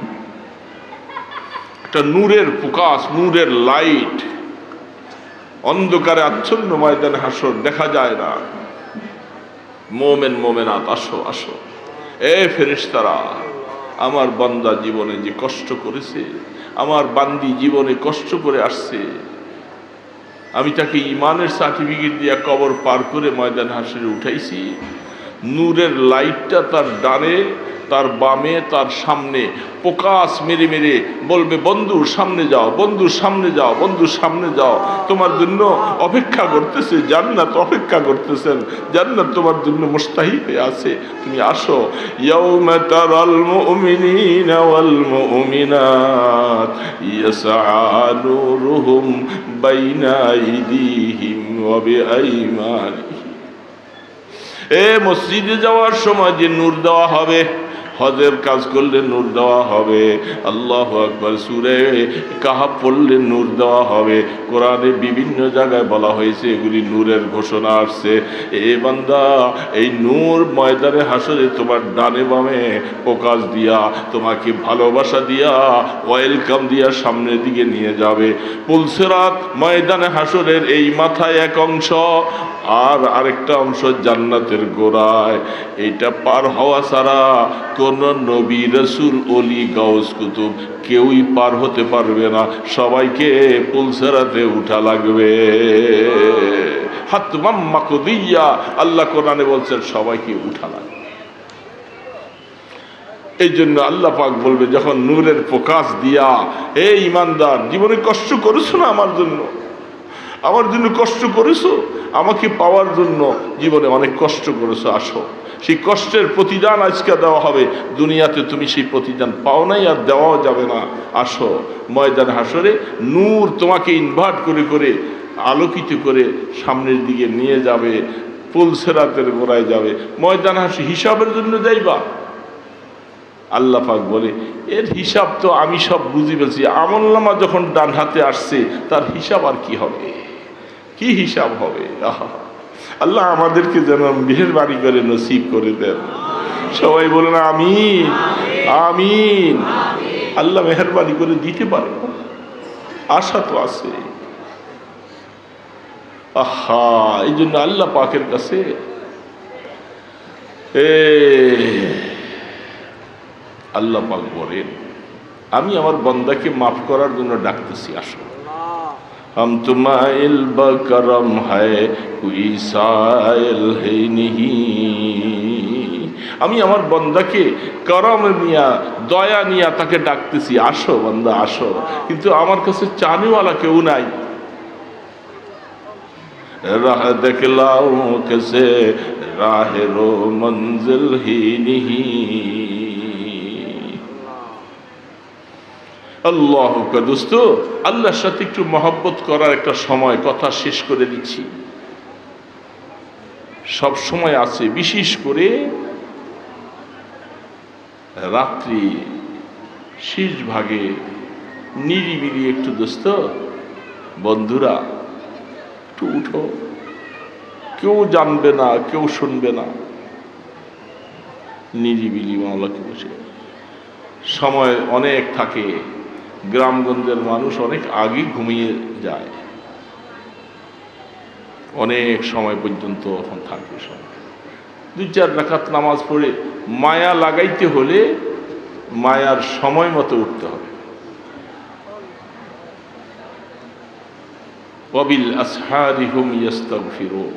একটা নূরের প্রকাশ, নূরের লাইট, অন্ধকারে আচ্ছন্ন ময়দানে হাসর, দেখা যায় না। মোমেন মোমেনাত, আসো আসো। এ ফেরেশতারা, আমার বান্দা জীবনে যে কষ্ট করেছে, আমার বান্দি জীবনে কষ্ট করে আসছে, আমি তাকে ইমানের সার্টিফিকেট দিয়ে কবর পার করে ময়দান হাসরে উঠাইছি। নূরের লাইটটা তার ডানে, তার বামে, তার সামনে প্রকাশ মেরে মেরে বলবে, বন্ধু সামনে যাও, বন্ধু সামনে যাও, বন্ধু সামনে যাও, তোমার জন্য অপেক্ষা করতেছে, জান্নাত অপেক্ষা করতেছেন, জান্নাত তোমার জন্য মুস্তাহিদ আছে, তুমি আসো। ইয়াউমা তারাল মুমিনিনা ওয়াল মুমিনাত ইয়াসআ নূরুহুম বাইনা আইদিহিম ওয়া বিআইমানিহিম। এ মসজিদে যাওয়ার সময় যে নূর দেওয়া হবে, হজের কাজ করলে নূর দেওয়া হবে, আল্লাহু আকবার, সূরা কাহাফ পড়লে নূর দেওয়া হবে। কোরআনে বিভিন্ন জায়গায় বলা হয়েছে এগুলি নূরের ঘোষণা আসছে। এ বান্দা, এই নূর ময়দানে হাসরে তোমার ডানে বামে প্রকাশ দিয়া, তোমাকে ভালোবাসা দিয়া, ওয়েলকাম দিয়া সামনের দিকে নিয়ে যাবে। পুলসিরাত ময়দানে হাসরের এই মাথায় এক অংশ, আর আরেকটা অংশ জান্নাতের গোড়ায়। এইটা পার হওয়া ছাড়া কোন নবী, রাসূল, ওলি, গাউস, কুতুব কেউই পার হতে পারবে না। সবাইকে পুলসিরাতে উঠা লাগবে, হাতমাম মাকদিয়া। আল্লাহ কোরআনে বলছেন সবাইকে উঠা লাগবে। এই জন্য আল্লাহ পাক বলবে যখন নূরের প্রকাশ দিয়া, হে ঈমানদার, জীবনে কষ্ট করেছো না আমার জন্য? আমার জন্য কষ্ট করেছো, আমাকে পাওয়ার জন্য জীবনে অনেক কষ্ট করেছো, আসো। সেই কষ্টের প্রতিদান আজকে দেওয়া হবে। দুনিয়াতে তুমি সেই প্রতিদান পাও নাই, আর দেওয়াও যাবে না। আসো ময়দান হাসরে, নূর তোমাকে ইনভার্ট করে করে, আলোকিত করে সামনের দিকে নিয়ে যাবে, পুলসিরাতের গোড়ায় যাবে। ময়দান হাসরে হিসাবের জন্য যাইবা। আল্লাহ পাক বলে, এর হিসাব তো আমি সব বুঝি ফেলছি। আমলনামা যখন ডান হাতে আসছে, তার হিসাব আর কি হবে? কি হিসাব হবে? আল্লাহ আমাদেরকে যেন মেহেরবানি করে নসিব করে দেন। সবাই বলেন আমিন, আমিন। আল্লাহ মেহেরবানি করে দিতে পারে, আশা তো আছে। আহা, এই জন্য আল্লাহ পাকের কাছে আল্লাহ পাক বলেন, আমি আমার বান্দাকে মাফ করার জন্য ডাকতেছি, আসো। हम तुम्हाइल बकरम है कोई साइल है नहीं। আমি আমার বান্দাকে করম নিয়া, দয়া নিয়া তাকে ডাকতেছি, আসো বান্দা আসো। কিন্তু আমার কাছে চানিওয়ালা কেউ নাই। রাহ দেখলাও कैसे রাহেরো मंजिल ही नहीं। আল্লাহ দোস্ত, আল্লাহর সাথে একটু মহব্বত করার একটা সময়, কথা শেষ করে দিচ্ছি, সব সময় আছে। বিশেষ করে রাত্রি শেষ ভাগে নিরিবিলি একটু দোস্ত, বন্ধুরা একটু উঠো। কেউ জানবে না, কেউ শুনবে না, নিরিবিলি মাওলাকে বসে। সময় অনেক থাকে, গ্রামগঞ্জের মানুষ অনেক আগে ঘুমিয়ে যায়, অনেক সময় পর্যন্ত এখন থাকে। সময় 2-4 রাকাত নামাজ পড়ে মায়া লাগাইতে হলে মায়ার সময় মতো উঠতে হবে। ওয়াবিল আসহারি হুম ইস্তাগফিরুন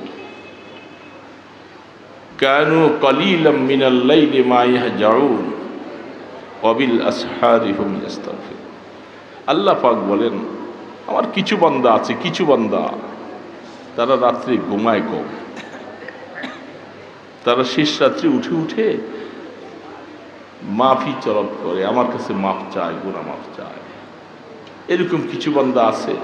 কানু কলিলাম মিনাল লাইলি মা ইয়াহজাউন ওয়াবিল আসহারি হুম ইস্তাগফিরুন। আল্লাহ পাক বলেন, আমার কিছু বান্দা আছে, কিছু বান্দা তারা রাত্রে ঘুমায় কম, তারা শেষ রাত্রে উঠে উঠে মাফি চরব করে, আমার কাছে মাফ চায়, গুনাহ মাফ চায়। এরকম কিছু বান্দা আছে।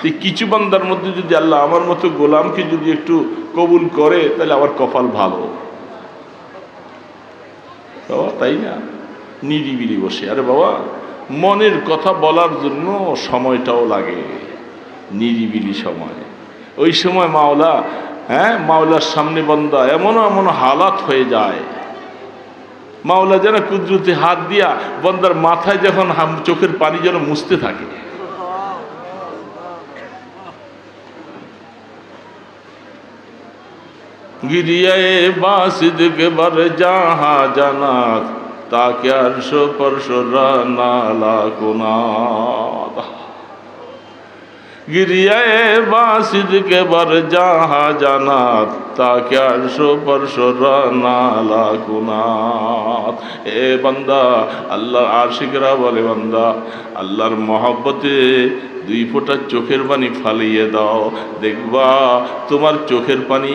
এই কিছু বান্দার মধ্যে যদি আল্লাহ আমার মতো গোলামকে যদি একটু কবুল করে, তাহলে আমার কপাল ভালো, তাই না? নিরিবিলি বসে, আরে বাবা, মনের কথা বলার জন্য সময়টাও লাগে, নিরিবিলি সময়। ওই সময় মাওলা, মাওলার সামনে বান্দা এমন এমন হালাত হয়ে যায়, মাওলা যেন কুদরতি হাত দিয়া বন্দার মাথায় যখন চোখের পানি যেন মুছতে থাকে। গিরিয়ায়ে বাসিদ কে বার জাহা জানাত তাকে আরশ পরশ নালা কুনাত। গিরিয়ায়ে বাসিদ কে বার জাহা জানাত তাকে আরশ পরশ নালা কুনাত। এ বান্দা, আল্লাহর আশিকরা বলে বান্দা আল্লাহর মহব্বতে দুই ফোঁটা চোখের পানি ফালিয়ে দাও, দেখবা তোমার চোখের পানি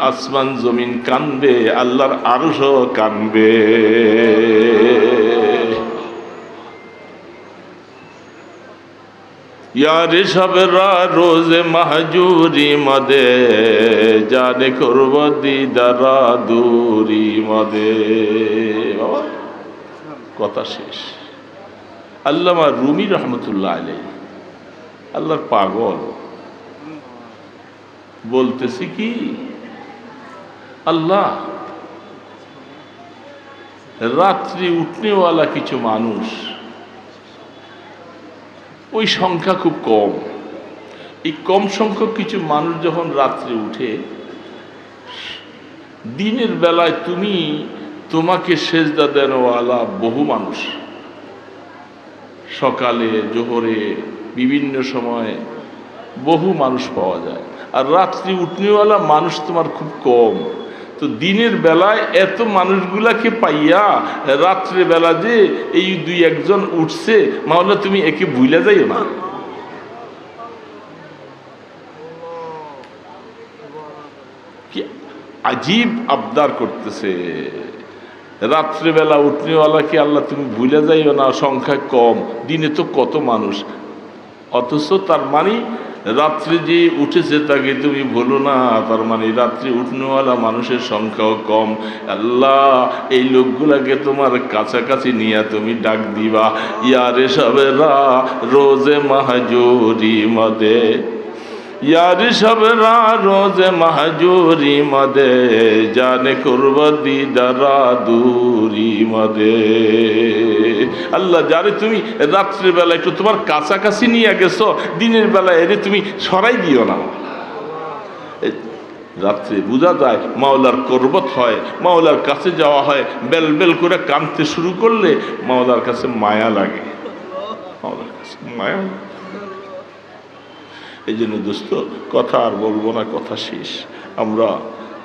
আসমান জমিন কানবে, আল্লাহর আরশও কানবে। यार शबरा रोज़े महजूरी मदे जाने करब दीदारा दूरी मदे। बाबा কথা শেষ। আল্লামা রুমি রহমতুল্লাহ আলাইহি, আল্লাহর পাগল, বলতেছি কি আল্লাহ রাত্রি উঠনেওয়ালা কিছু মানুষ, ওই সংখ্যা খুব কম। এই কম সংখ্যক কিছু মানুষ যখন রাত্রে উঠে, দিনের বেলায় তুমি তোমাকে সেজদা দেনওয়ালা বহু মানুষ, সকালে জোহরে বিভিন্ন সময়ে বহু মানুষ পাওয়া যায়, আর রাত্রি উঠনেওয়ালা মানুষ তোমার খুব কম। তো দিনের বেলায় এত মানুষগুলাকে পাইয়া রাত্রে বেলা যে এই দুই একজন উঠছে, মাওলা তুমি একে ভুলে যাইও না। কি আজীব আবদার করতেছে, রাত্রেবেলা উঠনেওয়ালাকে আল্লাহ তুমি ভুলে যাইও না, সংখ্যা কম, দিনে তো কত মানুষ, অথচ তার মানে রাত্রে যে উঠেছে তাকে তুমি ভুলো না, তার মানে রাত্রে উঠনেওয়ালা মানুষের সংখ্যাও কম। আল্লাহ এই লোকগুলাকে তোমার কাছাকাছি নিয়ে তুমি ডাক দিবা, ইয়ারে সবেরা রোজে মাহজুরি মদে, यार शबरा रोज़े महजूरी मदे जाने कुर्ब दीदारा दूरी मदे। আল্লাহ যারে তুমি রাত্রের বেলা একটু তোমার কাছাকাছি নিয়ে গেছো, দিনের বেলা এরে তুমি সরাই দিও না। রাত্রে বোঝা যায় মাওলার করবত হয়, মাওলার কাছে যাওয়া হয়, বেল বেল করে কাঁদতে শুরু করলে মাওলার কাছে মায়া লাগে, মাওলার কাছে মায়া। এই জন্য দোস্ত কথা আর বলবো না, কথা শেষ। আমরা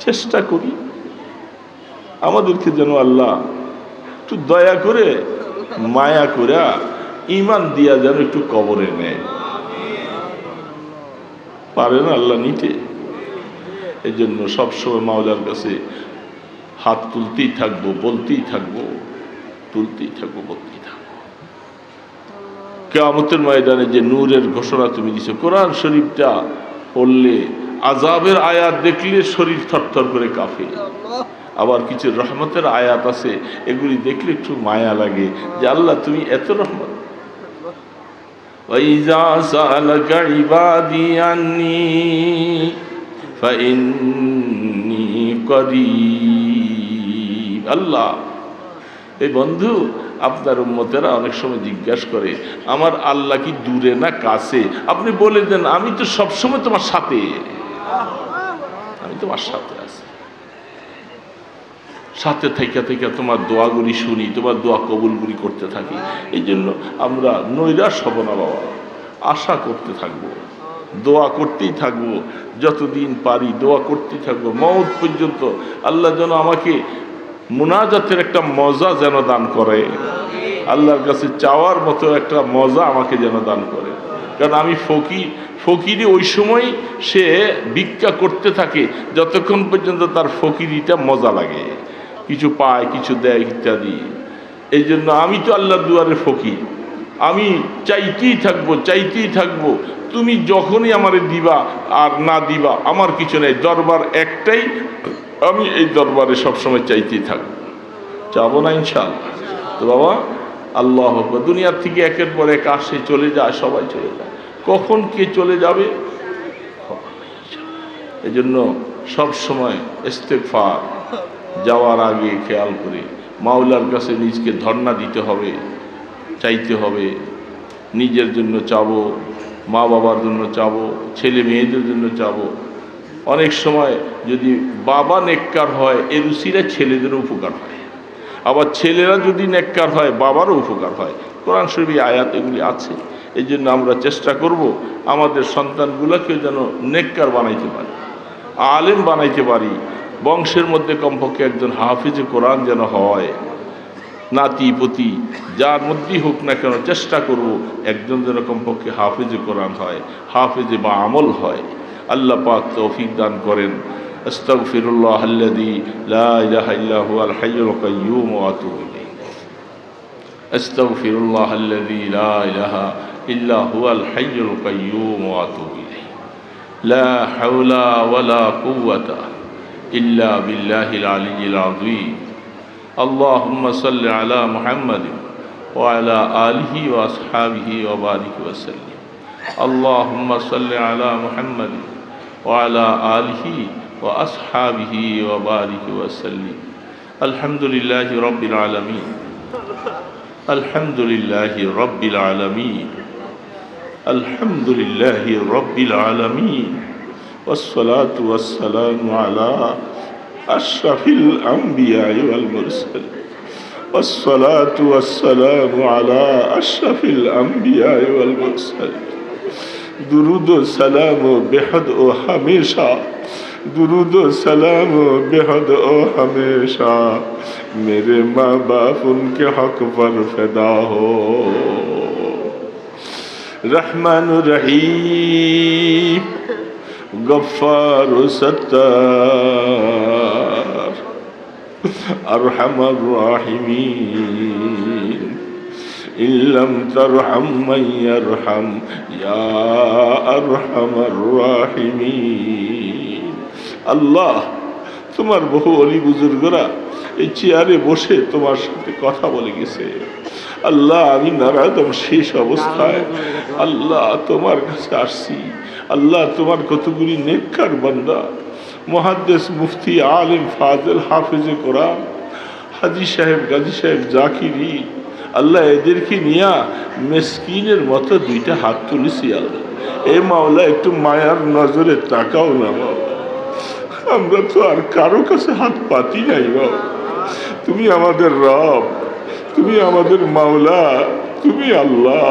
চেষ্টা করি আমাদেরকে যেন আল্লাহ একটু দয়া করে মায়া করে ইমান দিয়া যেন একটু কবরে নেয়, পারে না আল্লাহ নিতে। এই জন্য সবসময় মাওলার কাছে হাত তুলতেই থাকবো, বলতেই থাকবো, তুলতেই থাকবো, বলতেই থাকবো। কিয়ামতের ময়দানে যে নূরের ঘোষণা তুমি দিছো, কোরআন শরীফটা পড়লে আযাবের আয়াত দেখলে শরীর থরথর করে কাঁপে, আবার কিছু রহমতের আয়াত আছে এগুলি দেখলে একটু মায়া লাগে যে আল্লাহ তুমি এত রহমত। ওয়াইযা সাআলাকা ইবাদি আন্নী ফাইন্নী করিব। আল্লাহ, এই বন্ধু আপনার উম্মতেরা অনেক সময় জিজ্ঞাসা করে আমার আল্লাহ কি দূরে না কাছে, আপনি বলে দেন আমি তো সবসময় তোমার সাথে, আমি তোমার সাথে আছি, সাথে থেকে থেকে তোমার দোয়াগুলি শুনি, তোমার দোয়া কবুলগুলি করতে থাকি। এই জন্য আমরা নৈরাশ হব না বাবা, আশা করতে থাকবো, দোয়া করতেই থাকবো, যতদিন পারি দোয়া করতেই থাকবো মওত পর্যন্ত। আল্লাহ যেন আমাকে মুনাজাতের একটা মজা যেন দান করে, আল্লাহর কাছে চাওয়ার মতো একটা মজা আমাকে যেন দান করে। কারণ আমি ফকিরি ওই সময় সে ভিক্ষা করতে থাকে যতক্ষণ পর্যন্ত তার ফকিরিটা মজা লাগে, কিছু পায়, কিছু দেয় ইত্যাদি। এই জন্য আমি তো আল্লাহর দুয়ারে ফকির, আমি চাইতেই থাকবো, চাইতেই থাকবো। তুমি যখনই আমারে দিবা আর না দিবা আমার কিছু নেই, দরবার একটাই, আমি এই দরবারে সবসময় চাইতেই থাকবো, চাবো না ইনশাআল্লাহ। তো বাবা আল্লাহ আকবার, দুনিয়ার থেকে একের পর এক আসে চলে যায়, সবাই চলে যায়, কখন কে চলে যাবে। এই জন্য সবসময় ইস্তেগফার, যাওয়ার আগে খেয়াল করি মাওলার কাছে নিজকে ধর্ণা দিতে হবে, চাইতে হবে। নিজের জন্য চাবো, মা বাবার জন্য চাবো, ছেলে মেয়েদের জন্য চাবো। অনেক সময় যদি বাবা নেককার হয় এর উসিলা ছেলেদেরও উপকার হয়, আবার ছেলেরা যদি নেককার হয় বাবারও উপকার হয়। কোরআন শরীফে আয়াত এগুলি আছে। এই জন্য আমরা চেষ্টা করব আমাদের সন্তানগুলোকে যেন নেককার বানাইতে পারি, আলেম বানাইতে পারি। বংশের মধ্যে কমপক্ষে একজন হাফিজে কোরআন যেন হয়, নাতি পুতি যার মধ্যেই হোক না কেন চেষ্টা করব একজন যেন কমপক্ষে হাফিজে কোরআন হয়, হাফিজে বা আমল হয়। আল্লাহ পাক তৌফিক দান করেন। আস্তাগফিরুল্লাহ আল্লাযী লা ইলাহা ইল্লা হুয়াল হাইয়ুল কাইয়্যুম ওয়া আতুবু ইলাইহি। আস্তাগফিরুল্লাহ আল্লাযী লা ইলাহা ইল্লা হুয়াল হাইয়ুল কাইয়্যুম ওয়া আতুবু ইলাইহি। লা হাওলা ওয়ালা কুওয়াতা ইল্লা বিল্লাহিল আলিয়্যিল আযীম। আল্লাহুম্মা সাল্লি আলা মুহাম্মাদিন ওয়া আলা আলিহি ওয়া আসহাবিহি ওয়া বারিক ওয়া সাল্লিম। আল্লাহুম্মা সাল্লি আলা মুহাম্মাদিন ওয়া আলা আলিহি ওয়া আসহাবিহি ওয়া বারিক ওয়া সাল্লিম। আলহামদুলিল্লাহি রাব্বিল আলামিন। আলহামদুলিল্লাহি রাব্বিল আলামিন। আলহামদুলিল্লাহি রাব্বিল আলামিন। والصلاة والسلام على أشرف الأنبياء والمرسلين. والصلاة والسلام على أشرف الأنبياء والمرسلين. درود و سلام و بحد و ہمیشہ، درود و سلام و بحد و ہمیشہ میرے ماں باپ ان کے حق پر فدا ہو۔ رحمان رحیم، غفار و ستار، ارحم الراحمین، ان لم ترحم من يرحم یا ارحم الراحمین۔ আল্লাহ, তোমার বহু অলি বুজুর্গরা এই চেয়ারে বসে তোমার সাথে কথা বলে গেছে। আল্লাহ, আমি নারাদম শেষ অবস্থায় আল্লাহ তোমার কাছে আসছি। আল্লাহ, তোমার কতগুলি নেককার বান্দা, মুহাদ্দিস, মুফতি, আলেম, ফাজিল, হাফেজে কোরআন, হাজী সাহেব, গাজী সাহেব, জাকিরি, আল্লাহ এদেরকে নিয়ে মিসকিনের মতো দুইটা হাত তুলেছি। আল্লাহ, এ মাওলা একটু মায়ার নজরে তাকাও না বাবা। আমরা তো আর কারো কাছে হাত পাতি নাই বাবা। তুমি আমাদের রব, তুমি আমাদের মাওলা, তুমি আল্লাহ।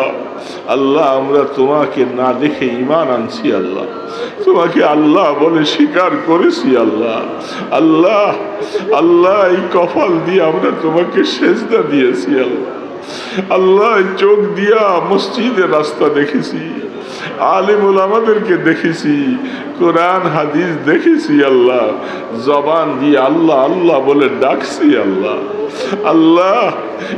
আল্লাহ, আমরা তোমাকে না দেখে ঈমান আনছি। আল্লাহ, তোমাকে আল্লাহ বলে স্বীকার করেছি। আল্লাহ, আল্লাহ, আল্লাহ, এই কপাল দিয়ে আমরা তোমাকে সেজদা দিয়েছি। আল্লাহ, আল্লাহ, চোখ দিয়া মসজিদের রাস্তা দেখেছি, আলেম ওলামাদেরকে দেখেছি, কোরআন হাদিস দেখেছি। আল্লাহ, জবান দিয়ে আল্লাহ আল্লাহ বলে ডাকছি। আল্লাহ, আল্লাহ,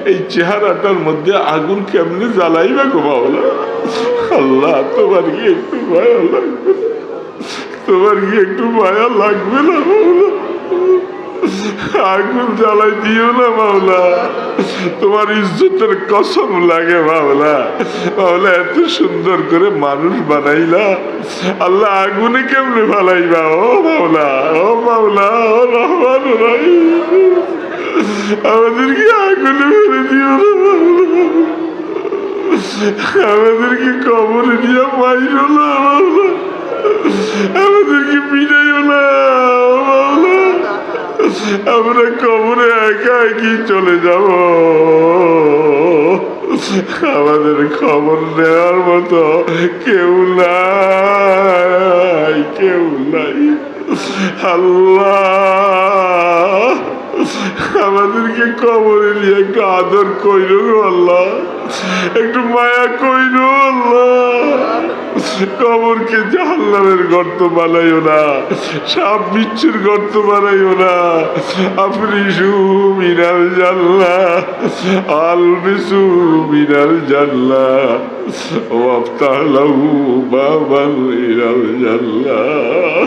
এই চেহারাটার মধ্যে আগুন কেমনে জ্বালাইবে গো মাওলা? আল্লাহ, তোমার কি একটু মায়া লাগবে? তোমার কি একটু মায়া লাগবে না মাওলা? আগুন জ্বালাই দিও না মাওলা, তোমার ইজ্জতের কসম লাগে মাওলা। মাওলা, এত সুন্দর করে মানুষ বানাইলা, আল্লাহ আগুনে কেমনে ফালাইবা? ও মাওলা, ও মাওলা, ও রহমান রহিম, আমাদেরকে আগুনে ফেলে দিও না মাওলা, আমাদেরকে কবরে দিয়া মাইরো না মাওলা, আমাদেরকে পিটাইও না মাওলা, আমরা কবরে একা একই চলে যাব। আমাদের খবর নেওয়ার মতো কেউ নাই, কেউ নাই। আল্লাহ, আমাদেরকে কবরে নিয়ে একটু আদর কইরো আল্লাহ, একটু মায়া কইরো আল্লাহ। কবরকে জাহান্নামের গর্ত বানাইও না, সাপ বিচ্ছুর গর্ত বানাইও না। আফরিসু মিনাল জান্নাহ, আলবিসু মিনাল জান্নাহ, ওয়াফতাহ লাহু বাবান ইলাল জান্নাহ।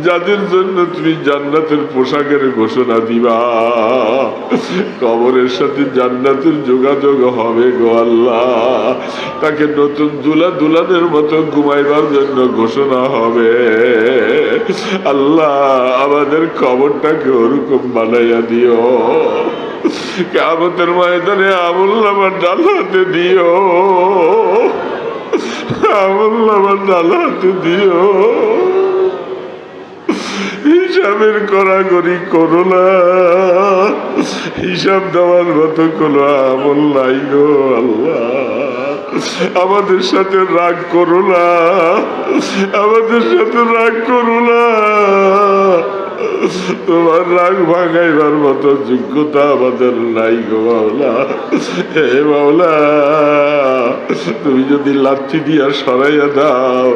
যাদের জন্য তুমি জান্নাতের পোশাকের ঘোষণা দিবা, কবরের সাথে জান্নাতের যোগাযোগ হবে গো আল্লাহ। তাকে নতুন দুলাদের মতো ঘুমাইবার জন্য ঘোষণা হবে। আল্লাহ আমাদের কবরটাকে ওরকম বানাইয়া দিও। কিয়ামতের ময়দানে আমুল্লামার ডাল হাতে দিও, আমুল্লামার ডাল হাতে দিও। হিসাবের কড়াকড়ি করো না, হিসাব দেওয়ার মতো কোনো আমল নাই গো আল্লাহ। আমাদের সাথে রাগ করো না, আমাদের সাথে রাগ করো না। তোমার রাগ ভাঙাইবার মতো যোগ্যতা আমাদের নাই গো মাওলা। হে মাওলা, তুমি যদি লাঠি দিয়া সরাইয়া দাও,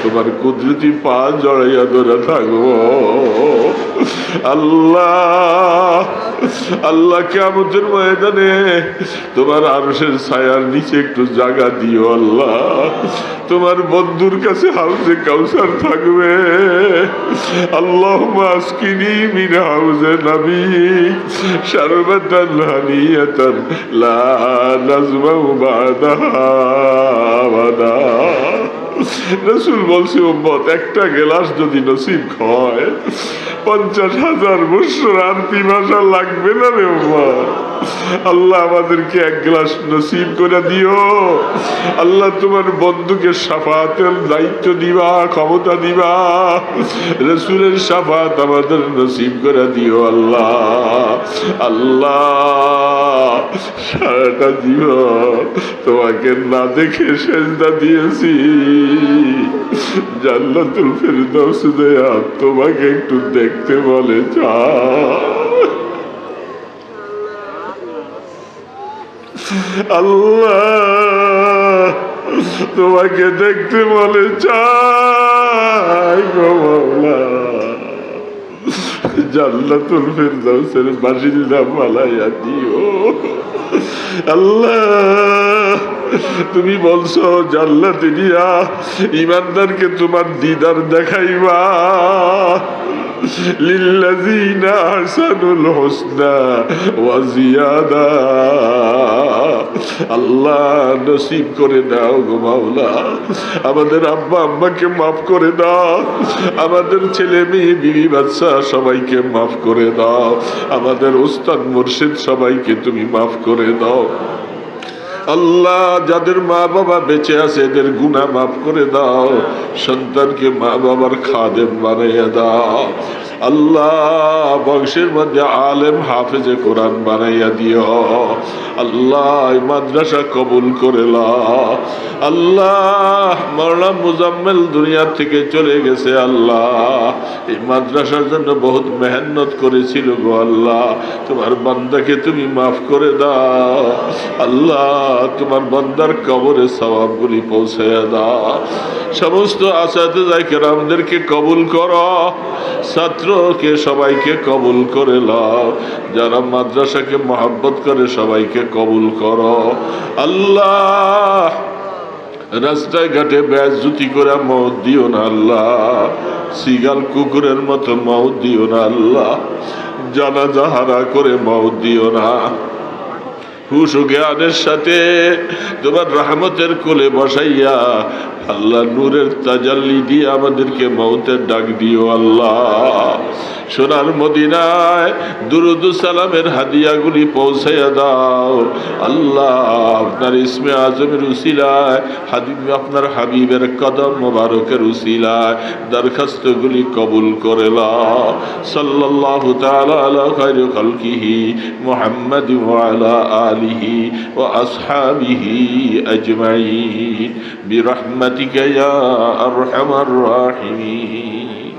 তোমার কুদরতি পা জড়াইয়া ধরে থাকবো। আল্লাহ আল্লাহ কিয়ামতের ময়দানে তোমার আরশের ছায়ার নিচে একটু জায়গা দিও আল্লাহ। তোমার বন্ধুর কাছে হাউজে কাউসার থাকবে। আল্লাহুম্মা আসকিনি মিন হাউজে নবী শারবাতান হানিয়াতান লা নাজমাউ বাদাহা আবাদা। রাসূল বলছে, উম্মত একটা গ্লাস যদি নসিব হয় 50,000 বছর আর পিপাসা লাগবে না রে উম্মত। আল্লাহ আমাদেরকে এক গ্লাস নসিব করে দিও। আল্লাহ তোমার বন্ধুকে শাফাতের দায়িত্ব দিবা, ক্ষমতা দিবা। রাসূলের শাফাত আমাদের নসিব করে দিও আল্লাহ। আল্লাহ সারাটা জীবন তোমাকে না দেখে সেজদা দিয়েছি, জান্নাতুল ফেরদাউস দেয়া তোমাকে একটু দেখতে বলে যা। আল্লাহ তোমাকে দেখতে বলে চাই গো মাওলা। জান্নাতুল ফেরদাউসের বাসিন্দা বানাইয়া দিও আল্লাহ। তুমি বলছো জান্নাতে দিয়া ঈমানদারকে তোমার দিদার দেখাইবা। লিল্লাযীনা আহসানুল হুসনা ওয়া জিয়াদা। আল্লাহ নসিব করে দাও গো মাওলা। আমাদের আব্বা আম্মাকে মাফ করে দাও, আমাদের ছেলে মেয়ে বিবি বাচ্চা সবাইকে মাফ করে দাও, আমাদের উস্তাদ মুর্শিদ সবাইকে তুমি মাফ করে দাও আল্লাহ। যাদের মা বাবা বেঁচে আছে এদের গুনাহ মাফ করে দাও, সন্তানকে মা বাবার খাদেম বানাইয়া দাও আল্লাহ। বংশের মধ্যে আলেম হাফেজে কোরআন বানাইয়া দিও আল্লাহ। এই মাদ্রাসা কবুল করে লাও আল্লাহ। মাওলানা মুজাম্মেল দুনিয়া থেকে চলে গেছে আল্লাহ। এই মাদ্রাসার জন্য বহুত মেহনত করেছিল গো আল্লাহ। তোমার বান্দাকে তুমি মাফ করে দাও আল্লাহ। তোমার বান্দার কবরে সওয়াবগুলি পৌঁছায়া দাও। সমস্ত আসাতিজা কেরামদেরকে কবুল করো, ছাত্রকে সবাইকে কবুল করে লাও। যারা মাদ্রাসাকে মহব্বত করে সবাইকে কবুল করো আল্লাহ। রাস্তায় ঘাটে বেইজ্জতি করে মওত দিও না আল্লাহ। সিগাল কুকুরের মতো মওত দিও না আল্লাহ। জানাজা হারা করে মওত দিও না। হুশ ও জ্ঞানের সাথে তোমার রহমতের কোলে বসাইয়া আল্লাহ নূরের তাজাল্লি দিয়ে আমাদেরকে মওতের ডাক দিও আল্লাহ। সোনার মদিনায় দুরুদ সালামের হাদিয়াগুলি পৌঁছাইয়া দাও আল্লাহ। আপনার ইসমে আজমের উসিলায় আপনার হাবিবের কদম মোবারকের উসিলায় দরখাস্তগুলি কবুল করে লাও। সাল্লাল্লাহু তাআলা আলা খায়রি খালকিহি মুহাম্মাদ ওয়া আলা আলিহি ওয়া আসহাবিহি আজমাইন বিরহমাতিকা ইয়া আরহামার রাহিমিন।